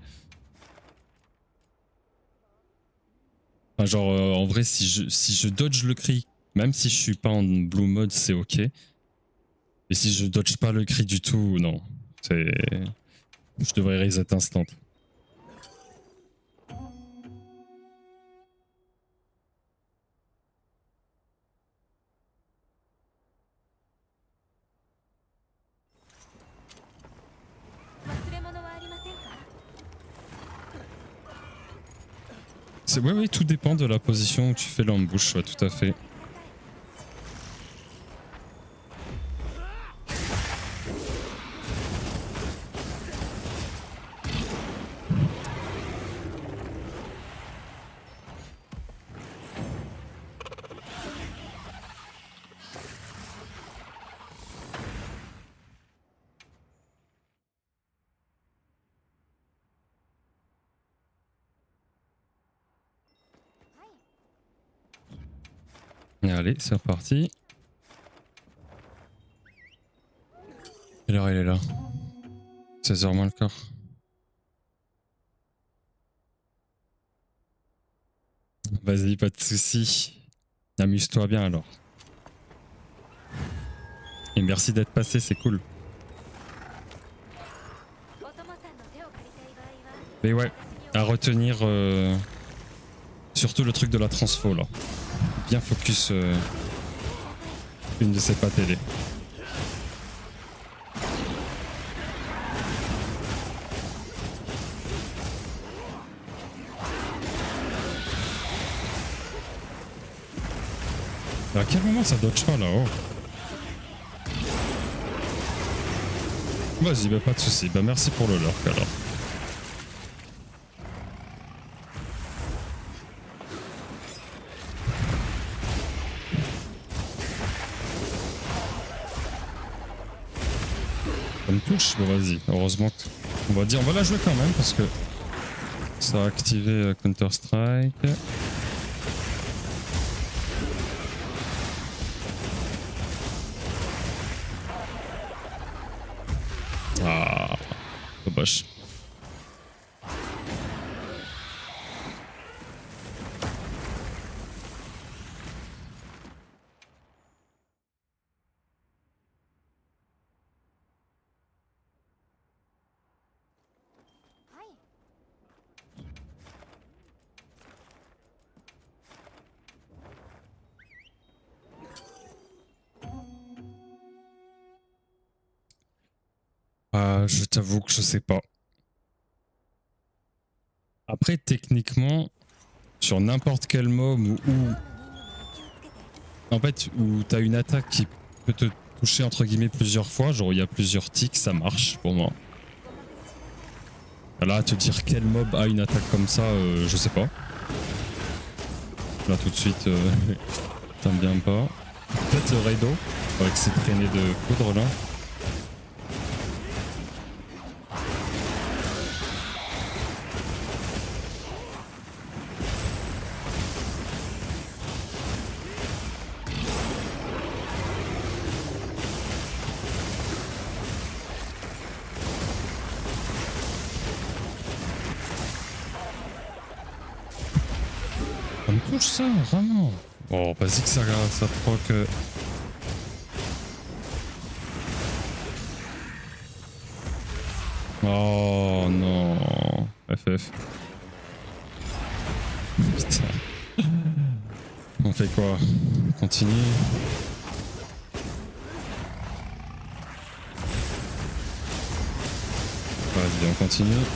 Enfin, genre, en vrai, si je dodge le cri, même si je suis pas en blue mode, c'est ok. Et si je dodge pas le cri du tout, non. C'est. Je devrais reset instant. Ouais, oui, tout dépend de la position où tu fais l'embouche, ouais, tout à fait. Allez, c'est reparti. Quelle heure il est là? 16h moins le quart. Vas-y, pas de soucis. Amuse-toi bien alors. Et merci d'être passé, c'est cool. Mais ouais, à retenir surtout le truc de la transfo là. Bien focus une de ces pas télé. À quel moment ça dodge pas là-haut? Vas-y, bah pas de soucis. Bah merci pour le lurk alors. Ça me touche? Bon vas-y, heureusement que... On va la jouer quand même parce que ça a activé Counter-Strike. Ah, dommage. Je t'avoue que je sais pas. Après, techniquement, sur n'importe quel mob en fait, où t'as une attaque qui peut te toucher entre guillemets plusieurs fois, genre il y a plusieurs ticks, ça marche pour moi. Là, te dire quel mob a une attaque comme ça, je sais pas. Là, tout de suite, t'aimes bien pas. Peut-être Raido, avec ses traînées de poudre là. Ça me touche ça, vraiment. Oh, vas-y que ça proc. Oh non. FF. Putain. On fait quoi? On continue. Vas-y, on continue.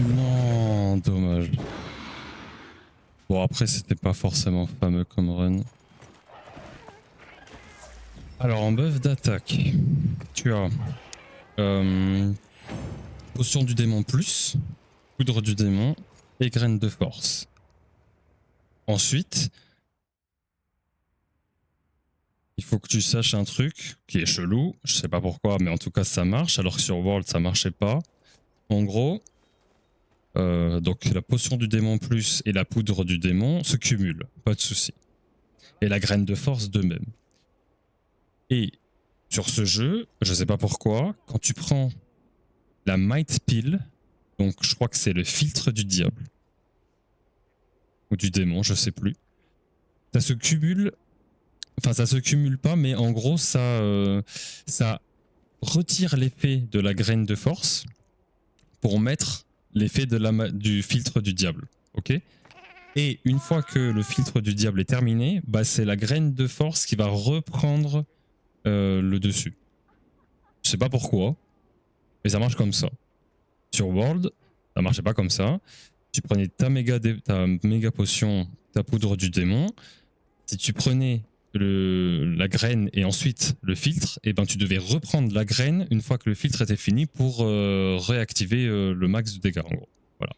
Non, dommage. Bon, après, c'était pas forcément fameux comme run. Alors, en buff d'attaque, tu as potion du démon plus, poudre du démon et graine de force. Ensuite, il faut que tu saches un truc qui est chelou, je sais pas pourquoi, mais en tout cas ça marche, alors que sur World ça marchait pas. En gros, donc la potion du démon plus et la poudre du démon se cumulent, pas de souci. Et la graine de force de même. Et sur ce jeu, je sais pas pourquoi, quand tu prends la Might Pill, donc je crois que c'est le filtre du diable, ou du démon, je sais plus, ça se cumule, enfin ça se cumule pas, mais en gros ça retire l'effet de la graine de force pour mettre l'effet du filtre du diable, ok. Et une fois que le filtre du diable est terminé, bah c'est la graine de force qui va reprendre le dessus. Je sais pas pourquoi, mais ça marche comme ça. Sur World, ça marchait pas comme ça. Tu prenais ta méga potion, ta poudre du démon. Si tu prenais la graine et ensuite le filtre, et ben tu devais reprendre la graine une fois que le filtre était fini pour réactiver le max de dégâts en gros. Voilà.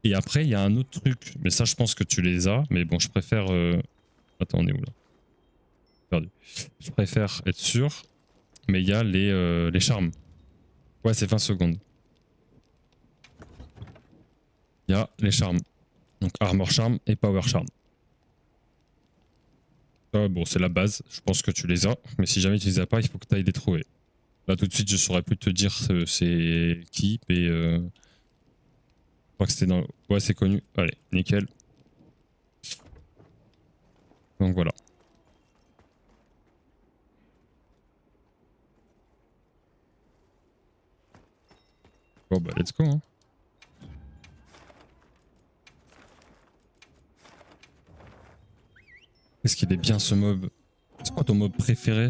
Et après il y a un autre truc, mais ça je pense que tu les as, mais bon je préfère... Attends, on est où là? Perdu. Je préfère être sûr, mais il y a les charmes. Ouais, c'est 20 secondes. Il y a les charmes. Donc Armor Charm et Power Charm. Bon, c'est la base, je pense que tu les as, mais si jamais tu les as pas, il faut que tu ailles les trouver. Là tout de suite, je saurais plus te dire c'est qui, et je crois que c'était dans... Ouais, c'est connu. Allez, nickel. Donc voilà. Bon bah let's go hein. Qu'est-ce qu'il est bien ce mob? C'est quoi ton mob préféré?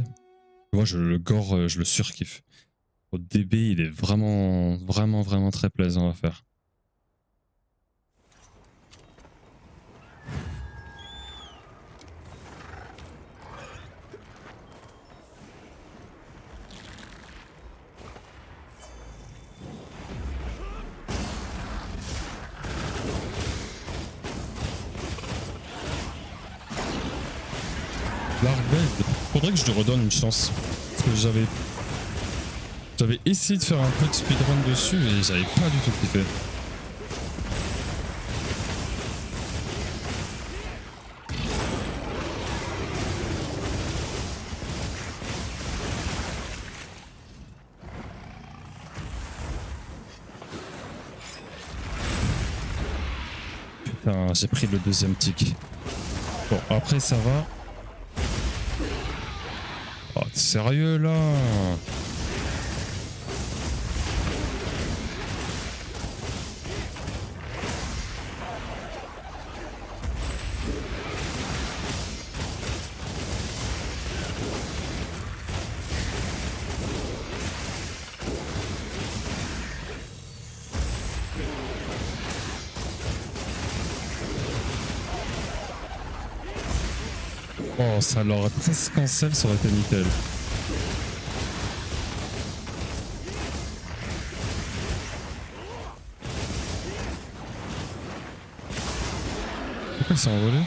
Moi je le gore, je le surkiffe. Au DB il est vraiment très plaisant à faire. L'Argbeld, faudrait que je lui redonne une chance. Parce que j'avais essayé de faire un peu de speedrun dessus et j'avais pas du tout kiffé. Putain, j'ai pris le deuxième tic. Bon, après ça va. Oh, t'es sérieux là? Oh, ça l'aurait presque cancel, ça aurait été nickel. Pourquoi il s'est envolé?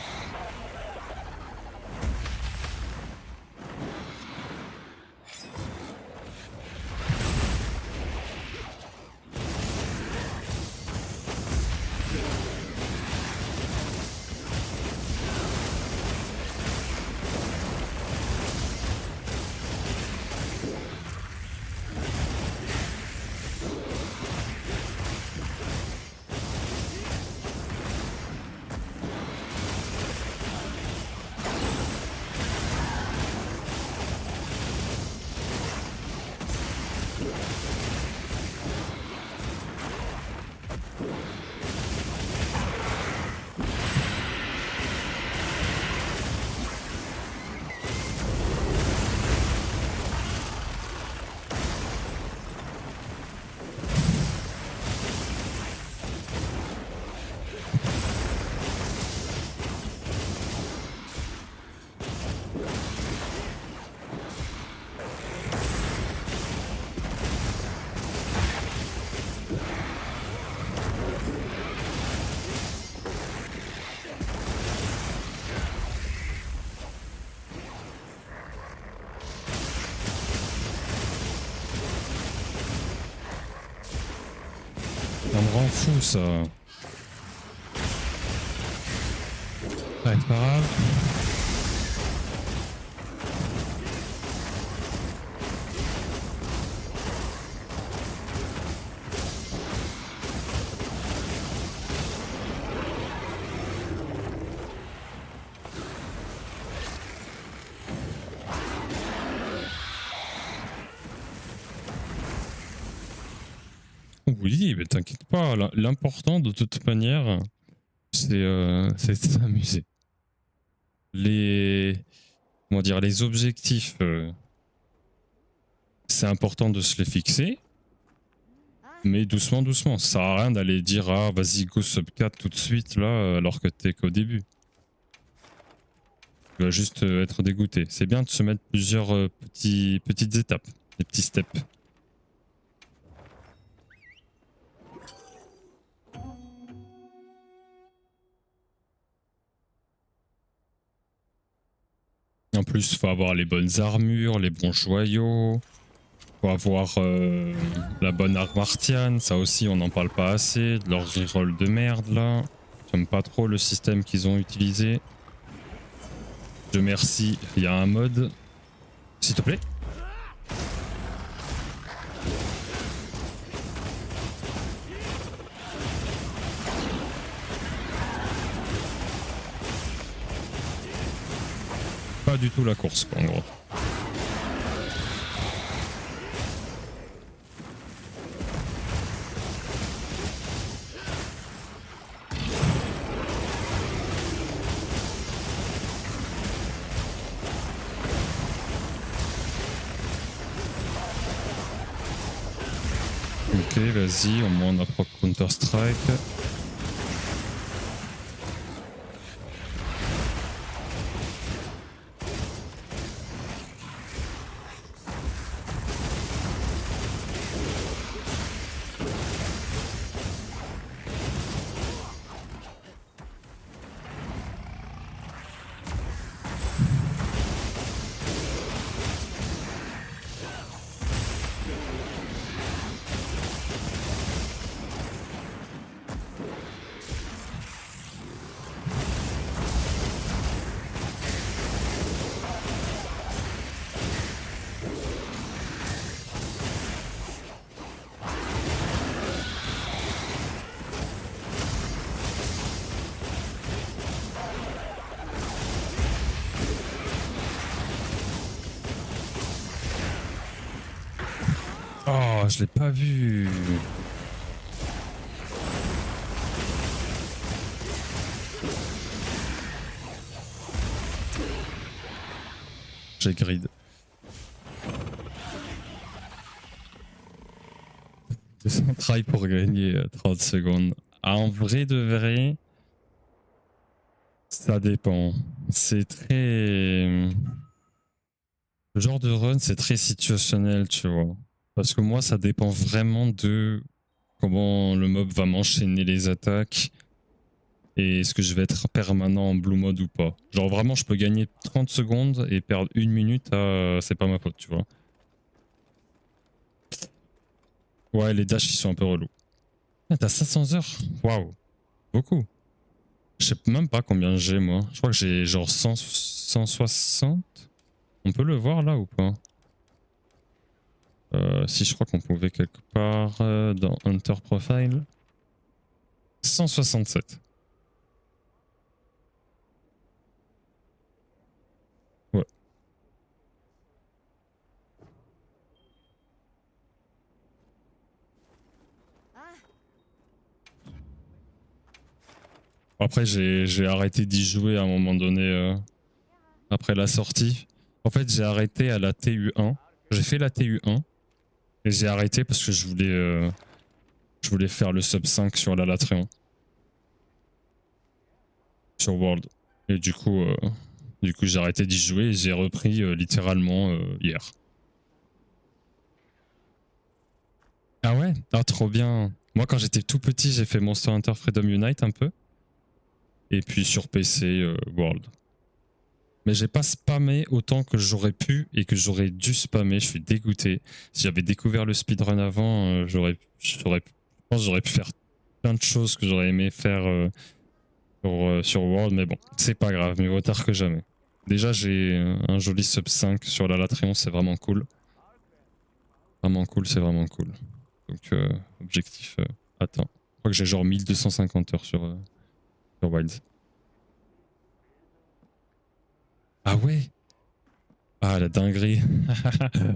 Ça me rend fou ça. Ouais, c'est pas grave. Oui, mais t'inquiète pas, l'important de toute manière, c'est de s'amuser. Les, comment dire, les objectifs, c'est important de se les fixer, mais doucement, doucement. Ça sert à rien d'aller dire ah vas-y go sub 4 tout de suite là, alors que t'es qu'au début. Tu vas juste être dégoûté. C'est bien de se mettre plusieurs petites étapes, des petits steps. En plus, faut avoir les bonnes armures, les bons joyaux. Faut avoir la bonne arme martiane, ça aussi on n'en parle pas assez, de leur reroll de merde là. J'aime pas trop le système qu'ils ont utilisé. Je merci, il y a un mode. S'il te plaît. Pas du tout la course quoi, en gros. Ok, vas-y, au moins on a proc Counter-Strike. Oh, je l'ai pas vu. J'ai grid. 200 try pour gagner 30 secondes. Ah, en vrai de vrai, ça dépend. C'est très... Le genre de run, c'est très situationnel, tu vois. Parce que moi, ça dépend vraiment de comment le mob va m'enchaîner les attaques et est-ce que je vais être permanent en blue mode ou pas. Genre vraiment, je peux gagner 30 secondes et perdre 1 minute à... c'est pas ma faute, tu vois. Ouais, les dashs, ils sont un peu relous. Ah, t'as 500 heures. Waouh, beaucoup. Je sais même pas combien j'ai, moi. Je crois que j'ai genre 160. On peut le voir là ou pas? Si, je crois qu'on pouvait quelque part dans Hunter Profile. 167. Ouais. Après, j'ai arrêté d'y jouer à un moment donné après la sortie. En fait, j'ai arrêté à la TU1. J'ai fait la TU1 et j'ai arrêté parce que je voulais faire le sub 5 sur la Latréon. Sur World. Et du coup j'ai arrêté d'y jouer et j'ai repris littéralement hier. Ah ouais? Ah, trop bien. Moi, quand j'étais tout petit, j'ai fait Monster Hunter Freedom Unite un peu. Et puis sur PC, World. Mais j'ai pas spammé autant que j'aurais pu et que j'aurais dû spammer. Je suis dégoûté. Si j'avais découvert le speedrun avant, je pense que j'aurais pu faire plein de choses que j'aurais aimé faire sur World, mais bon, c'est pas grave, mieux vaut tard que jamais. Déjà, j'ai un joli sub 5 sur la Latréon, c'est vraiment cool. Vraiment cool, c'est vraiment cool. Donc, objectif atteint. Je crois que j'ai genre 1250 heures sur Wilds. Ah ouais. Ah, la dinguerie.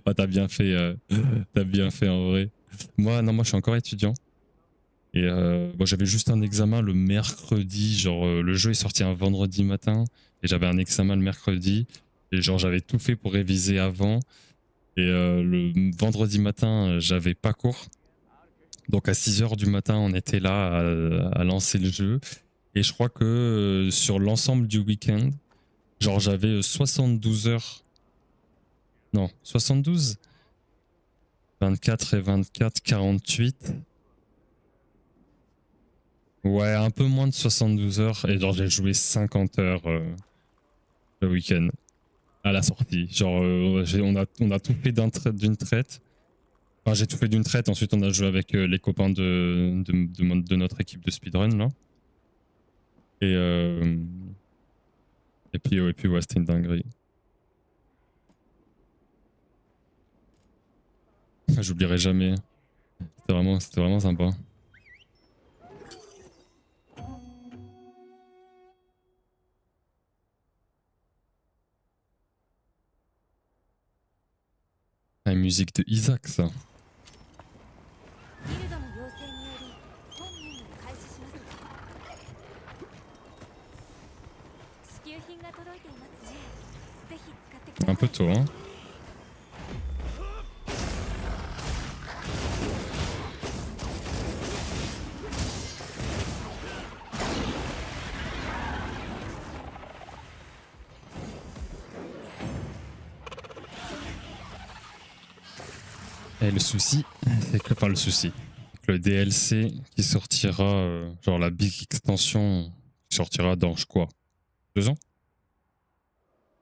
Ah, t'as bien fait en vrai. Moi, je suis encore étudiant. Et bon, j'avais juste un examen le mercredi. Genre, le jeu est sorti un vendredi matin. Et j'avais un examen le mercredi. Et genre, j'avais tout fait pour réviser avant. Et le vendredi matin, j'avais pas cours. Donc, à 6 h du matin, on était là à lancer le jeu. Et je crois que sur l'ensemble du week-end, genre, j'avais 72 heures. Non, 72. 24 et 24, 48. Ouais, un peu moins de 72 heures. Et genre, j'ai joué 50 heures le week-end à la sortie. Genre, on a tout fait d'une traite. Enfin, j'ai tout fait d'une traite. Ensuite, on a joué avec les copains de notre équipe de speedrun, là. Et, et puis ouais, c'était une dinguerie. J'oublierai jamais. C'était vraiment sympa. La musique de Isaac, ça. ギルドの要請により本任務を開始します。支給品が届いていますね。ぜひ使ってください。 Un peu tôt, hein. Et le souci, c'est que, enfin le souci, le DLC qui sortira, genre la big extension qui sortira dans quoi 2 ans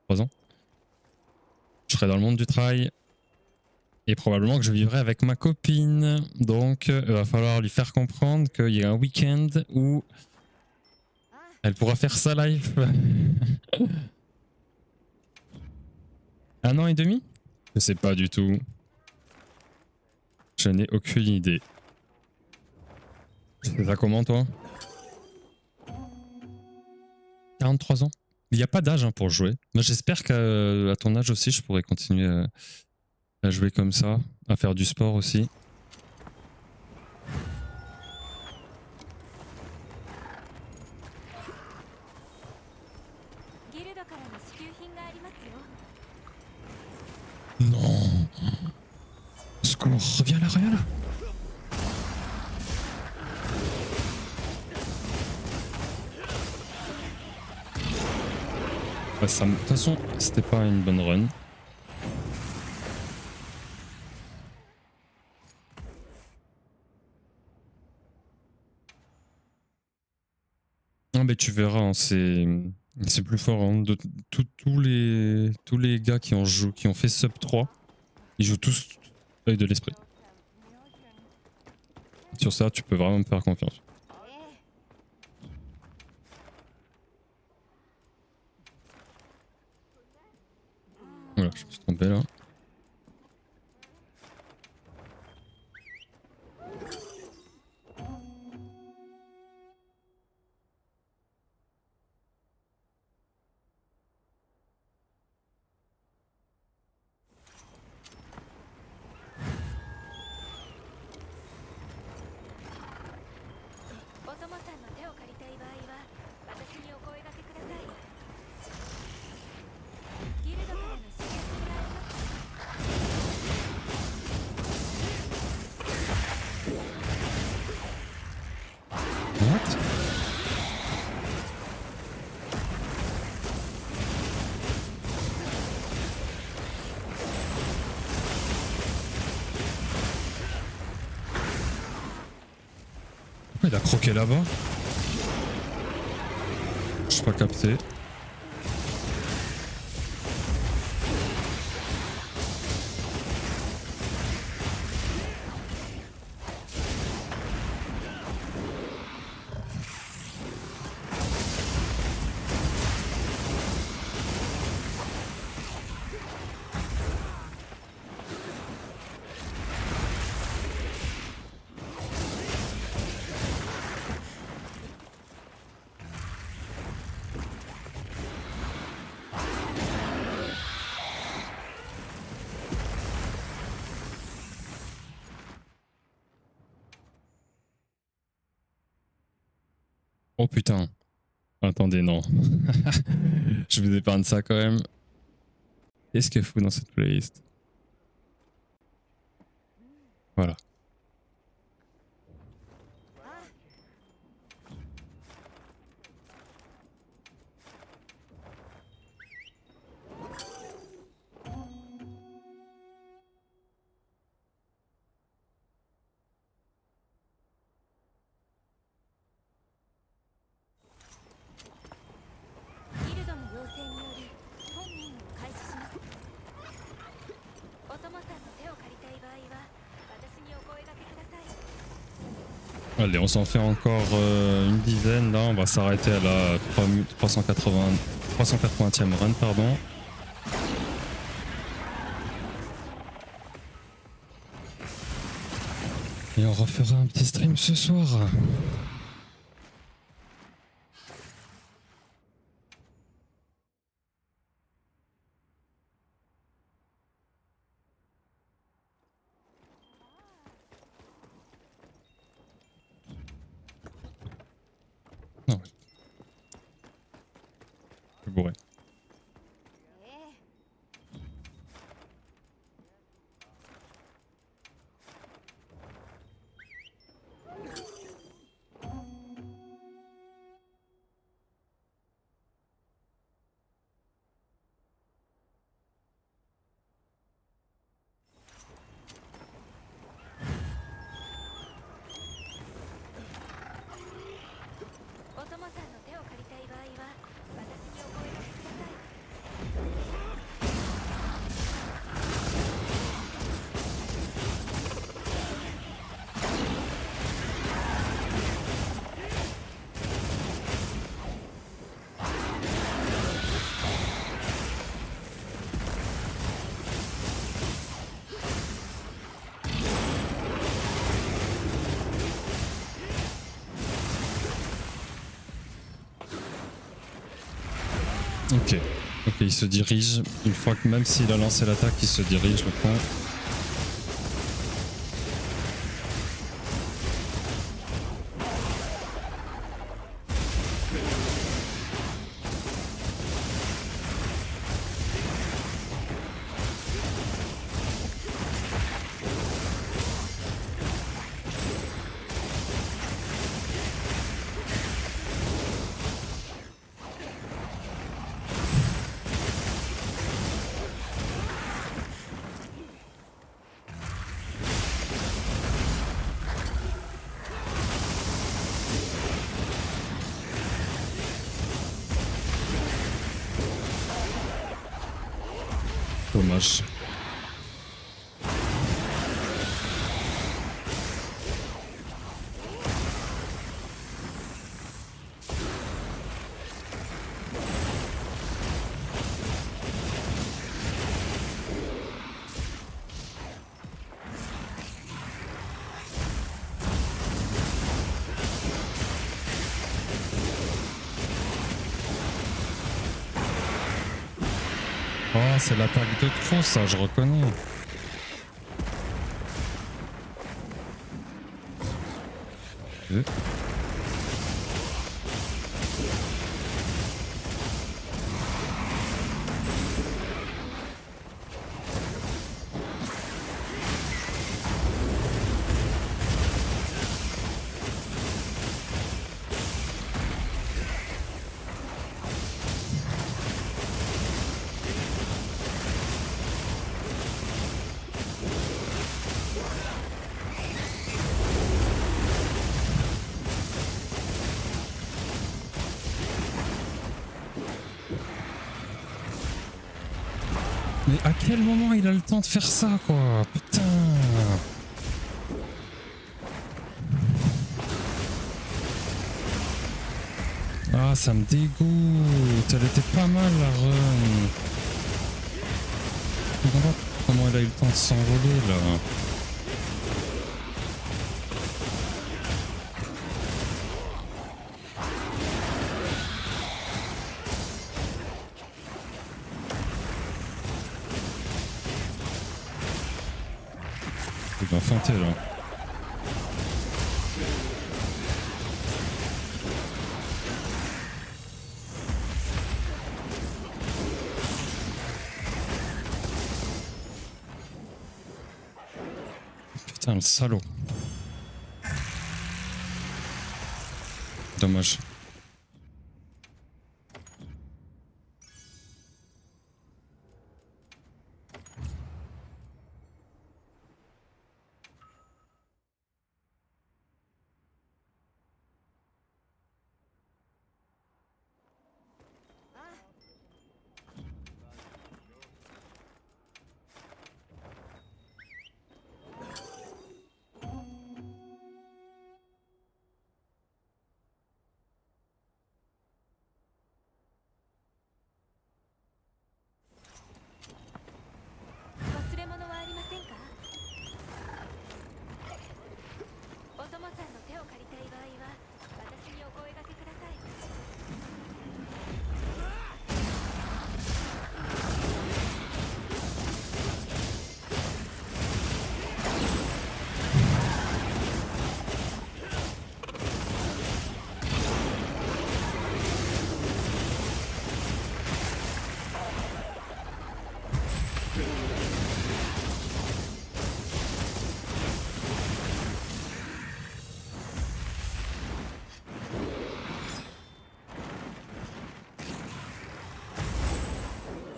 3 ans. Je serai dans le monde du travail et probablement que je vivrai avec ma copine. Donc il va falloir lui faire comprendre qu'il y a un week-end où elle pourra faire sa life. 1 an et demi? Je sais pas du tout. Je n'ai aucune idée. Tu fais ça comment, toi? 43 ans? Il n'y a pas d'âge hein, pour jouer. Moi, j'espère qu'à ton âge aussi, je pourrais continuer à jouer comme ça, à faire du sport aussi. Non. Secours, reviens là, reviens là. De toute façon, c'était pas une bonne run. Ah mais tu verras, hein, c'est plus fort. Hein. Tous les gars qui ont fait sub 3, ils jouent tous avec de l'esprit. Sur ça, tu peux vraiment me faire confiance. Voilà, je me suis trompé là. What? Pourquoi il a croqué là-bas? Je suis pas capté. Oh putain. Attendez, non. Je vous épargne ça quand même. Qu'est-ce qu'il faut dans cette playlist? Voilà. Allez, on s'en fait encore une dizaine. Là, on va s'arrêter à la 380e run, pardon. Et on refera un petit stream ce soir. Non, ouais. Je suis bourré. Ok. Ok, il se dirige. Une fois que même s'il a lancé l'attaque, il se dirige le con. Dommage. Oh, c'est l'attaque de trop, ça, je reconnais. Mais à quel moment il a le temps de faire ça, quoi? Putain! Ah, ça me dégoûte. Elle était pas mal, la run. Je comprends pas comment elle a eu le temps de s'envoler, là. Il m'a feinté, là. Putain, le salaud. Dommage.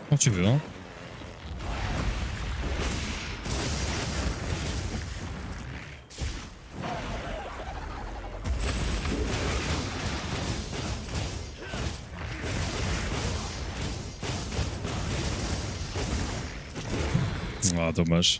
Quand tu veux, hein. Ah, dommage.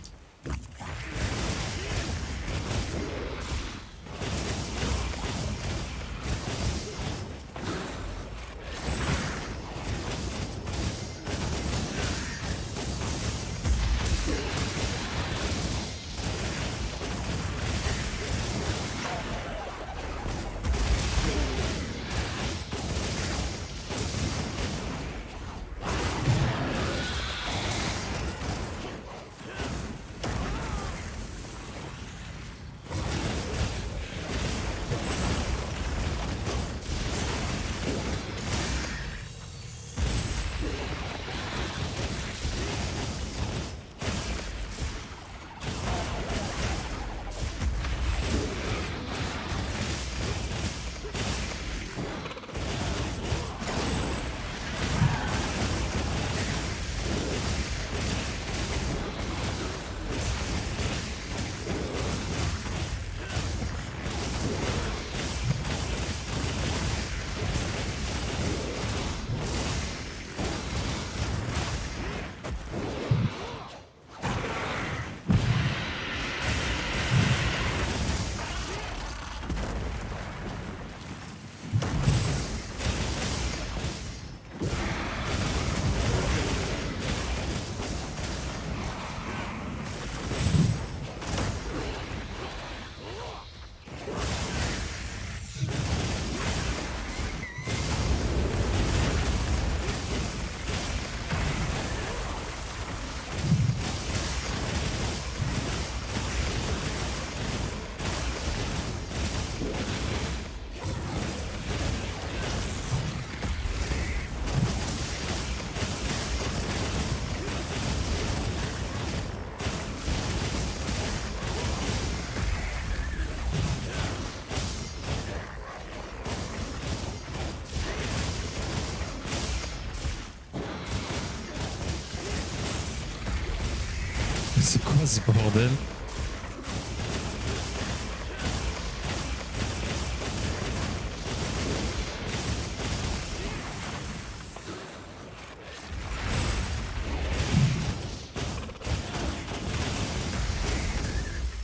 C'est quoi ce bordel?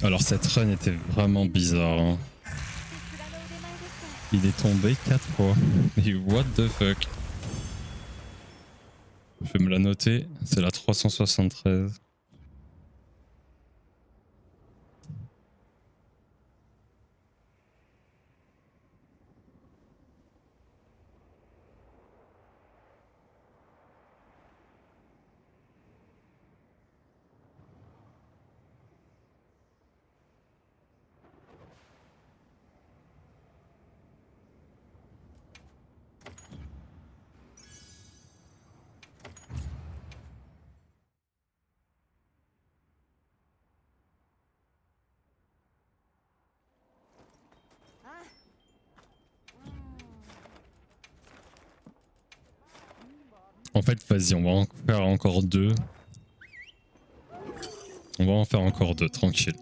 Alors cette run était vraiment bizarre. Hein. Il est tombé 4 fois. Mais what the fuck? Je vais me la noter, c'est la 373. En fait, vas-y, on va en faire encore deux. On va en faire encore deux, tranquille.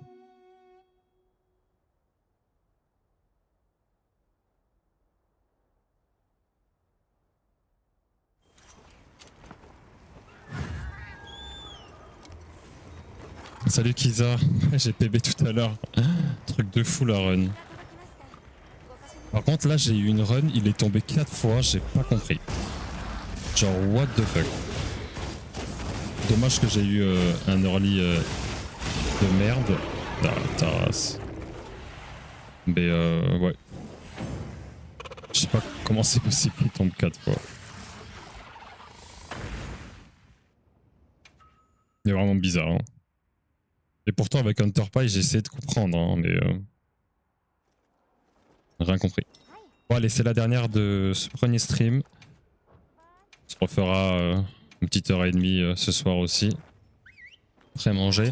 Salut Kiza, j'ai PB tout à l'heure. Truc de fou la run. Par contre là j'ai eu une run, il est tombé 4 fois, j'ai pas compris. Genre what the fuck. Dommage que j'ai eu un early de merde. Ah ta race. Mais ouais. Je sais pas comment c'est possible qu'il tombe 4 fois. C'est vraiment bizarre. Hein. Et pourtant avec Hunter Pie j'ai essayé de comprendre, hein, mais rien compris. Bon allez, c'est la dernière de ce premier stream. On se refera une petite heure et demie ce soir aussi. Après manger.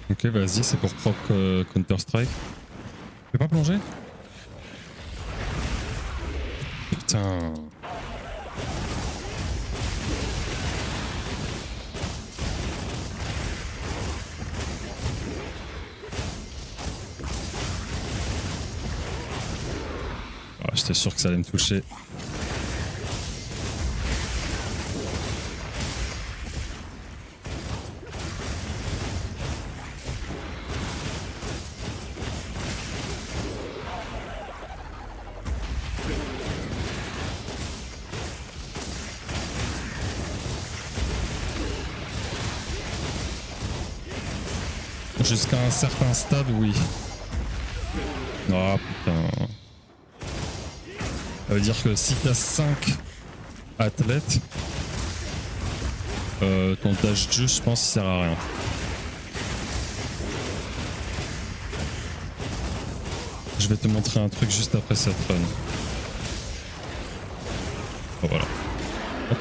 Ok, vas-y, c'est pour proc Counter-Strike. Tu peux pas plonger? Putain. Ah, j'étais sûr que ça allait me toucher. Jusqu'à un certain stade, oui. Ah putain. Ça veut dire que si t'as 5 athlètes, ton dash juice, je pense, il sert à rien. Je vais te montrer un truc juste après cette run. Oh, voilà. Hop.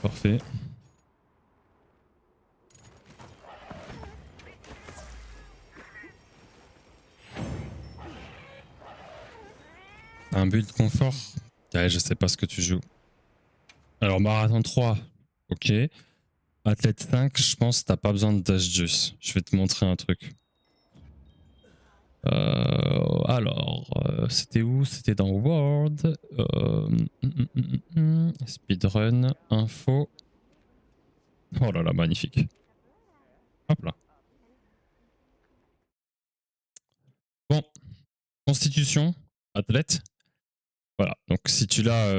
Parfait. Un build confort? Ouais, je sais pas ce que tu joues. Alors, marathon 3, ok. Athlète 5, je pense que t'as pas besoin de dash juice. Je vais te montrer un truc. Alors, c'était où? C'était dans World. Speedrun, info. Oh là là, magnifique. Hop là. Bon, constitution, athlète. Voilà, donc si tu l'as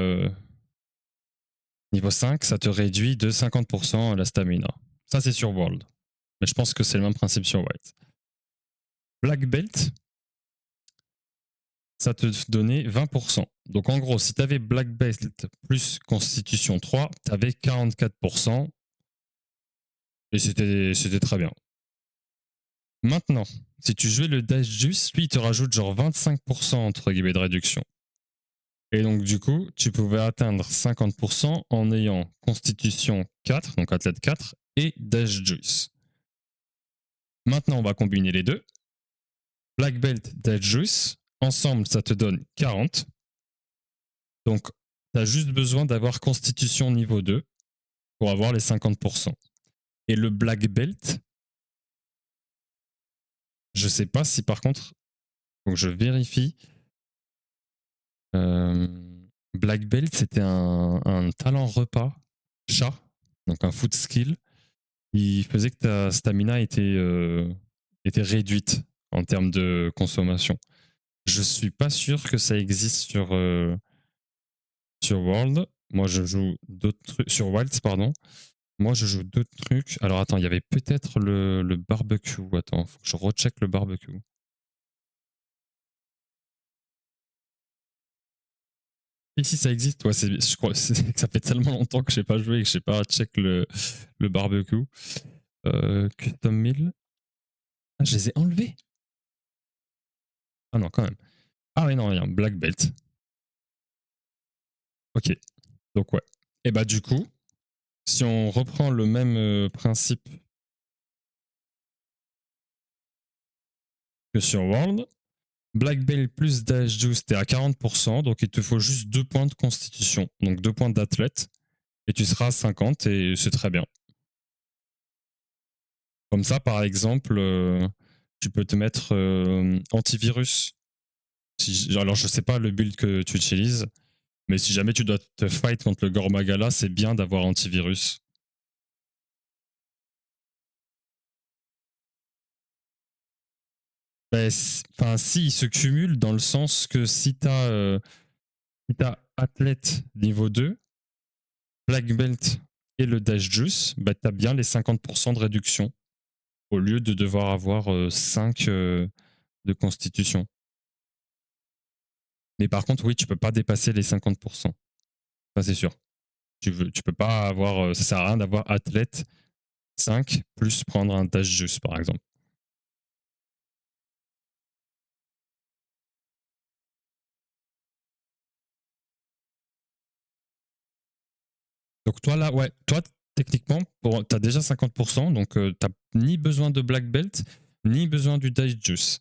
niveau 5, ça te réduit de 50% la stamina. Ça, c'est sur World. Mais je pense que c'est le même principe sur White. Black Belt, ça te donnait 20%. Donc en gros, si tu avais Black Belt plus Constitution 3, tu avais 44%. Et c'était très bien. Maintenant, si tu jouais le Dash Juice, lui, il te rajoute genre 25% entre guillemets de réduction. Et donc, du coup, tu pouvais atteindre 50% en ayant Constitution 4, donc athlète 4, et Dash Juice. Maintenant, on va combiner les deux. Black Belt, Dash Juice, ensemble, ça te donne 40. Donc, tu as juste besoin d'avoir Constitution niveau 2 pour avoir les 50%. Et le Black Belt, je sais pas si par contre, faut que je vérifie. Black Belt, c'était un talent repas, chat, donc un food skill. Il faisait que ta stamina était réduite en termes de consommation. Je suis pas sûr que ça existe sur World. Moi, je joue d'autres trucs sur Wilds, pardon. Moi, je joue d'autres trucs. Alors, attends, il y avait peut-être le barbecue. Attends, faut que je recheck le barbecue. Et si ça existe, ouais, je crois que ça fait tellement longtemps que j'ai pas joué et que j'ai pas check le barbecue. Custom Meal. Ah, je les ai enlevés. Ah non, quand même. Ah ouais, non, rien. Black Belt. Ok. Donc, ouais. Et bah, du coup, si on reprend le même principe que sur World, Black Belt plus Dash Juice, t'es à 40%, donc il te faut juste 2 points de constitution, donc 2 points d'athlète, et tu seras à 50, et c'est très bien. Comme ça, par exemple, tu peux te mettre antivirus. Alors, je sais pas le build que tu utilises, mais si jamais tu dois te fight contre le Gormagala, c'est bien d'avoir antivirus. Enfin, si, il se cumule dans le sens que si t'as athlète niveau 2, Black Belt et le Dash Juice, bah, t'as bien les 50% de réduction au lieu de devoir avoir 5 de constitution. Mais par contre, oui, tu peux pas dépasser les 50%. Ça, c'est sûr. Tu peux pas avoir. Ça sert à rien d'avoir athlète 5 plus prendre un Dash Juice, par exemple. Donc, toi, là, ouais, toi, techniquement, tu as déjà 50%, donc tu n'as ni besoin de Black Belt, ni besoin du Dash Juice.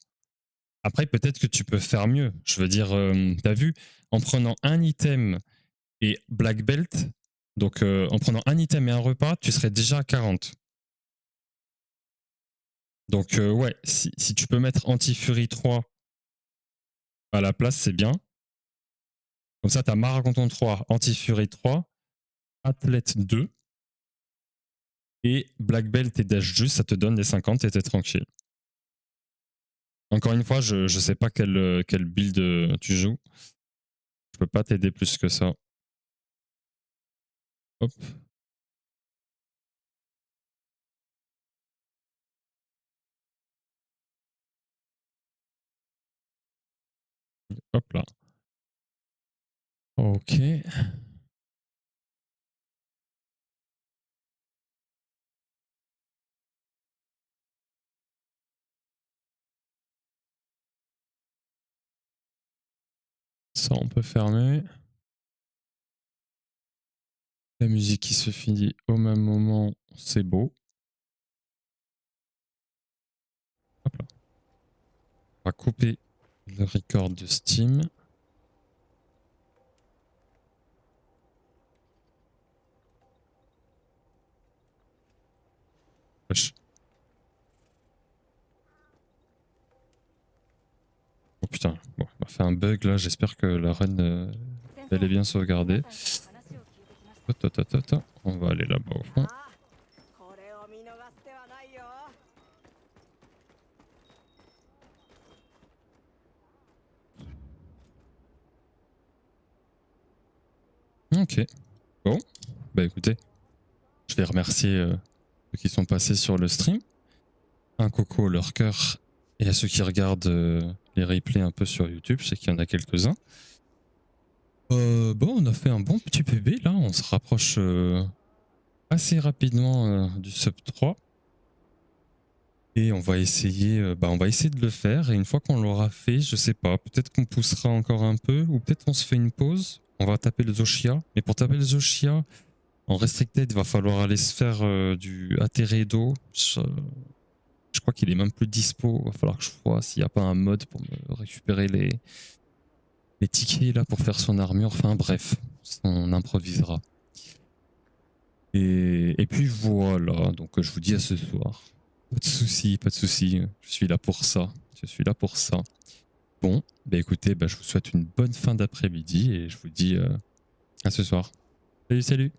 Après, peut-être que tu peux faire mieux. Je veux dire, tu as vu, en prenant un item et Black Belt, donc en prenant un item et un repas, tu serais déjà à 40. Donc, ouais, si tu peux mettre Anti-Fury 3 à la place, c'est bien. Comme ça, tu as Maraconton 3, Anti-Fury 3, Athlète 2 et Black Belt et Dash Juice, ça te donne les 50 et t'es tranquille. Encore une fois, je ne sais pas quel build tu joues. Je peux pas t'aider plus que ça. Hop. Hop là. Ok. Ça, on peut fermer. La musique qui se finit au même moment, c'est beau. Hop là. On va couper le record de Steam. Wesh. Oh putain, bon, on a fait un bug là, j'espère que la run elle est bien sauvegardée. On va aller là-bas au fond. Ok. Bon, bah écoutez, je vais remercier ceux qui sont passés sur le stream. Un coco, leur cœur, et à ceux qui regardent les replays un peu sur YouTube, je sais qu'il y en a quelques-uns. Bon, on a fait un bon petit PB là, on se rapproche assez rapidement du sub 3. Et on va essayer de le faire. Et une fois qu'on l'aura fait, je sais pas, peut-être qu'on poussera encore un peu, ou peut-être qu'on se fait une pause. On va taper le Zoshia. Mais pour taper le Zoshia, en restricted, il va falloir aller se faire du Ateredo. Je crois qu'il est même plus dispo. Il va falloir que je vois s'il n'y a pas un mode pour me récupérer les tickets là pour faire son armure. Enfin bref, on improvisera. Et puis voilà, donc je vous dis à ce soir. Pas de souci, pas de souci. Je suis là pour ça. Je suis là pour ça. Bon, bah écoutez, je vous souhaite une bonne fin d'après-midi et je vous dis à ce soir. Salut, salut.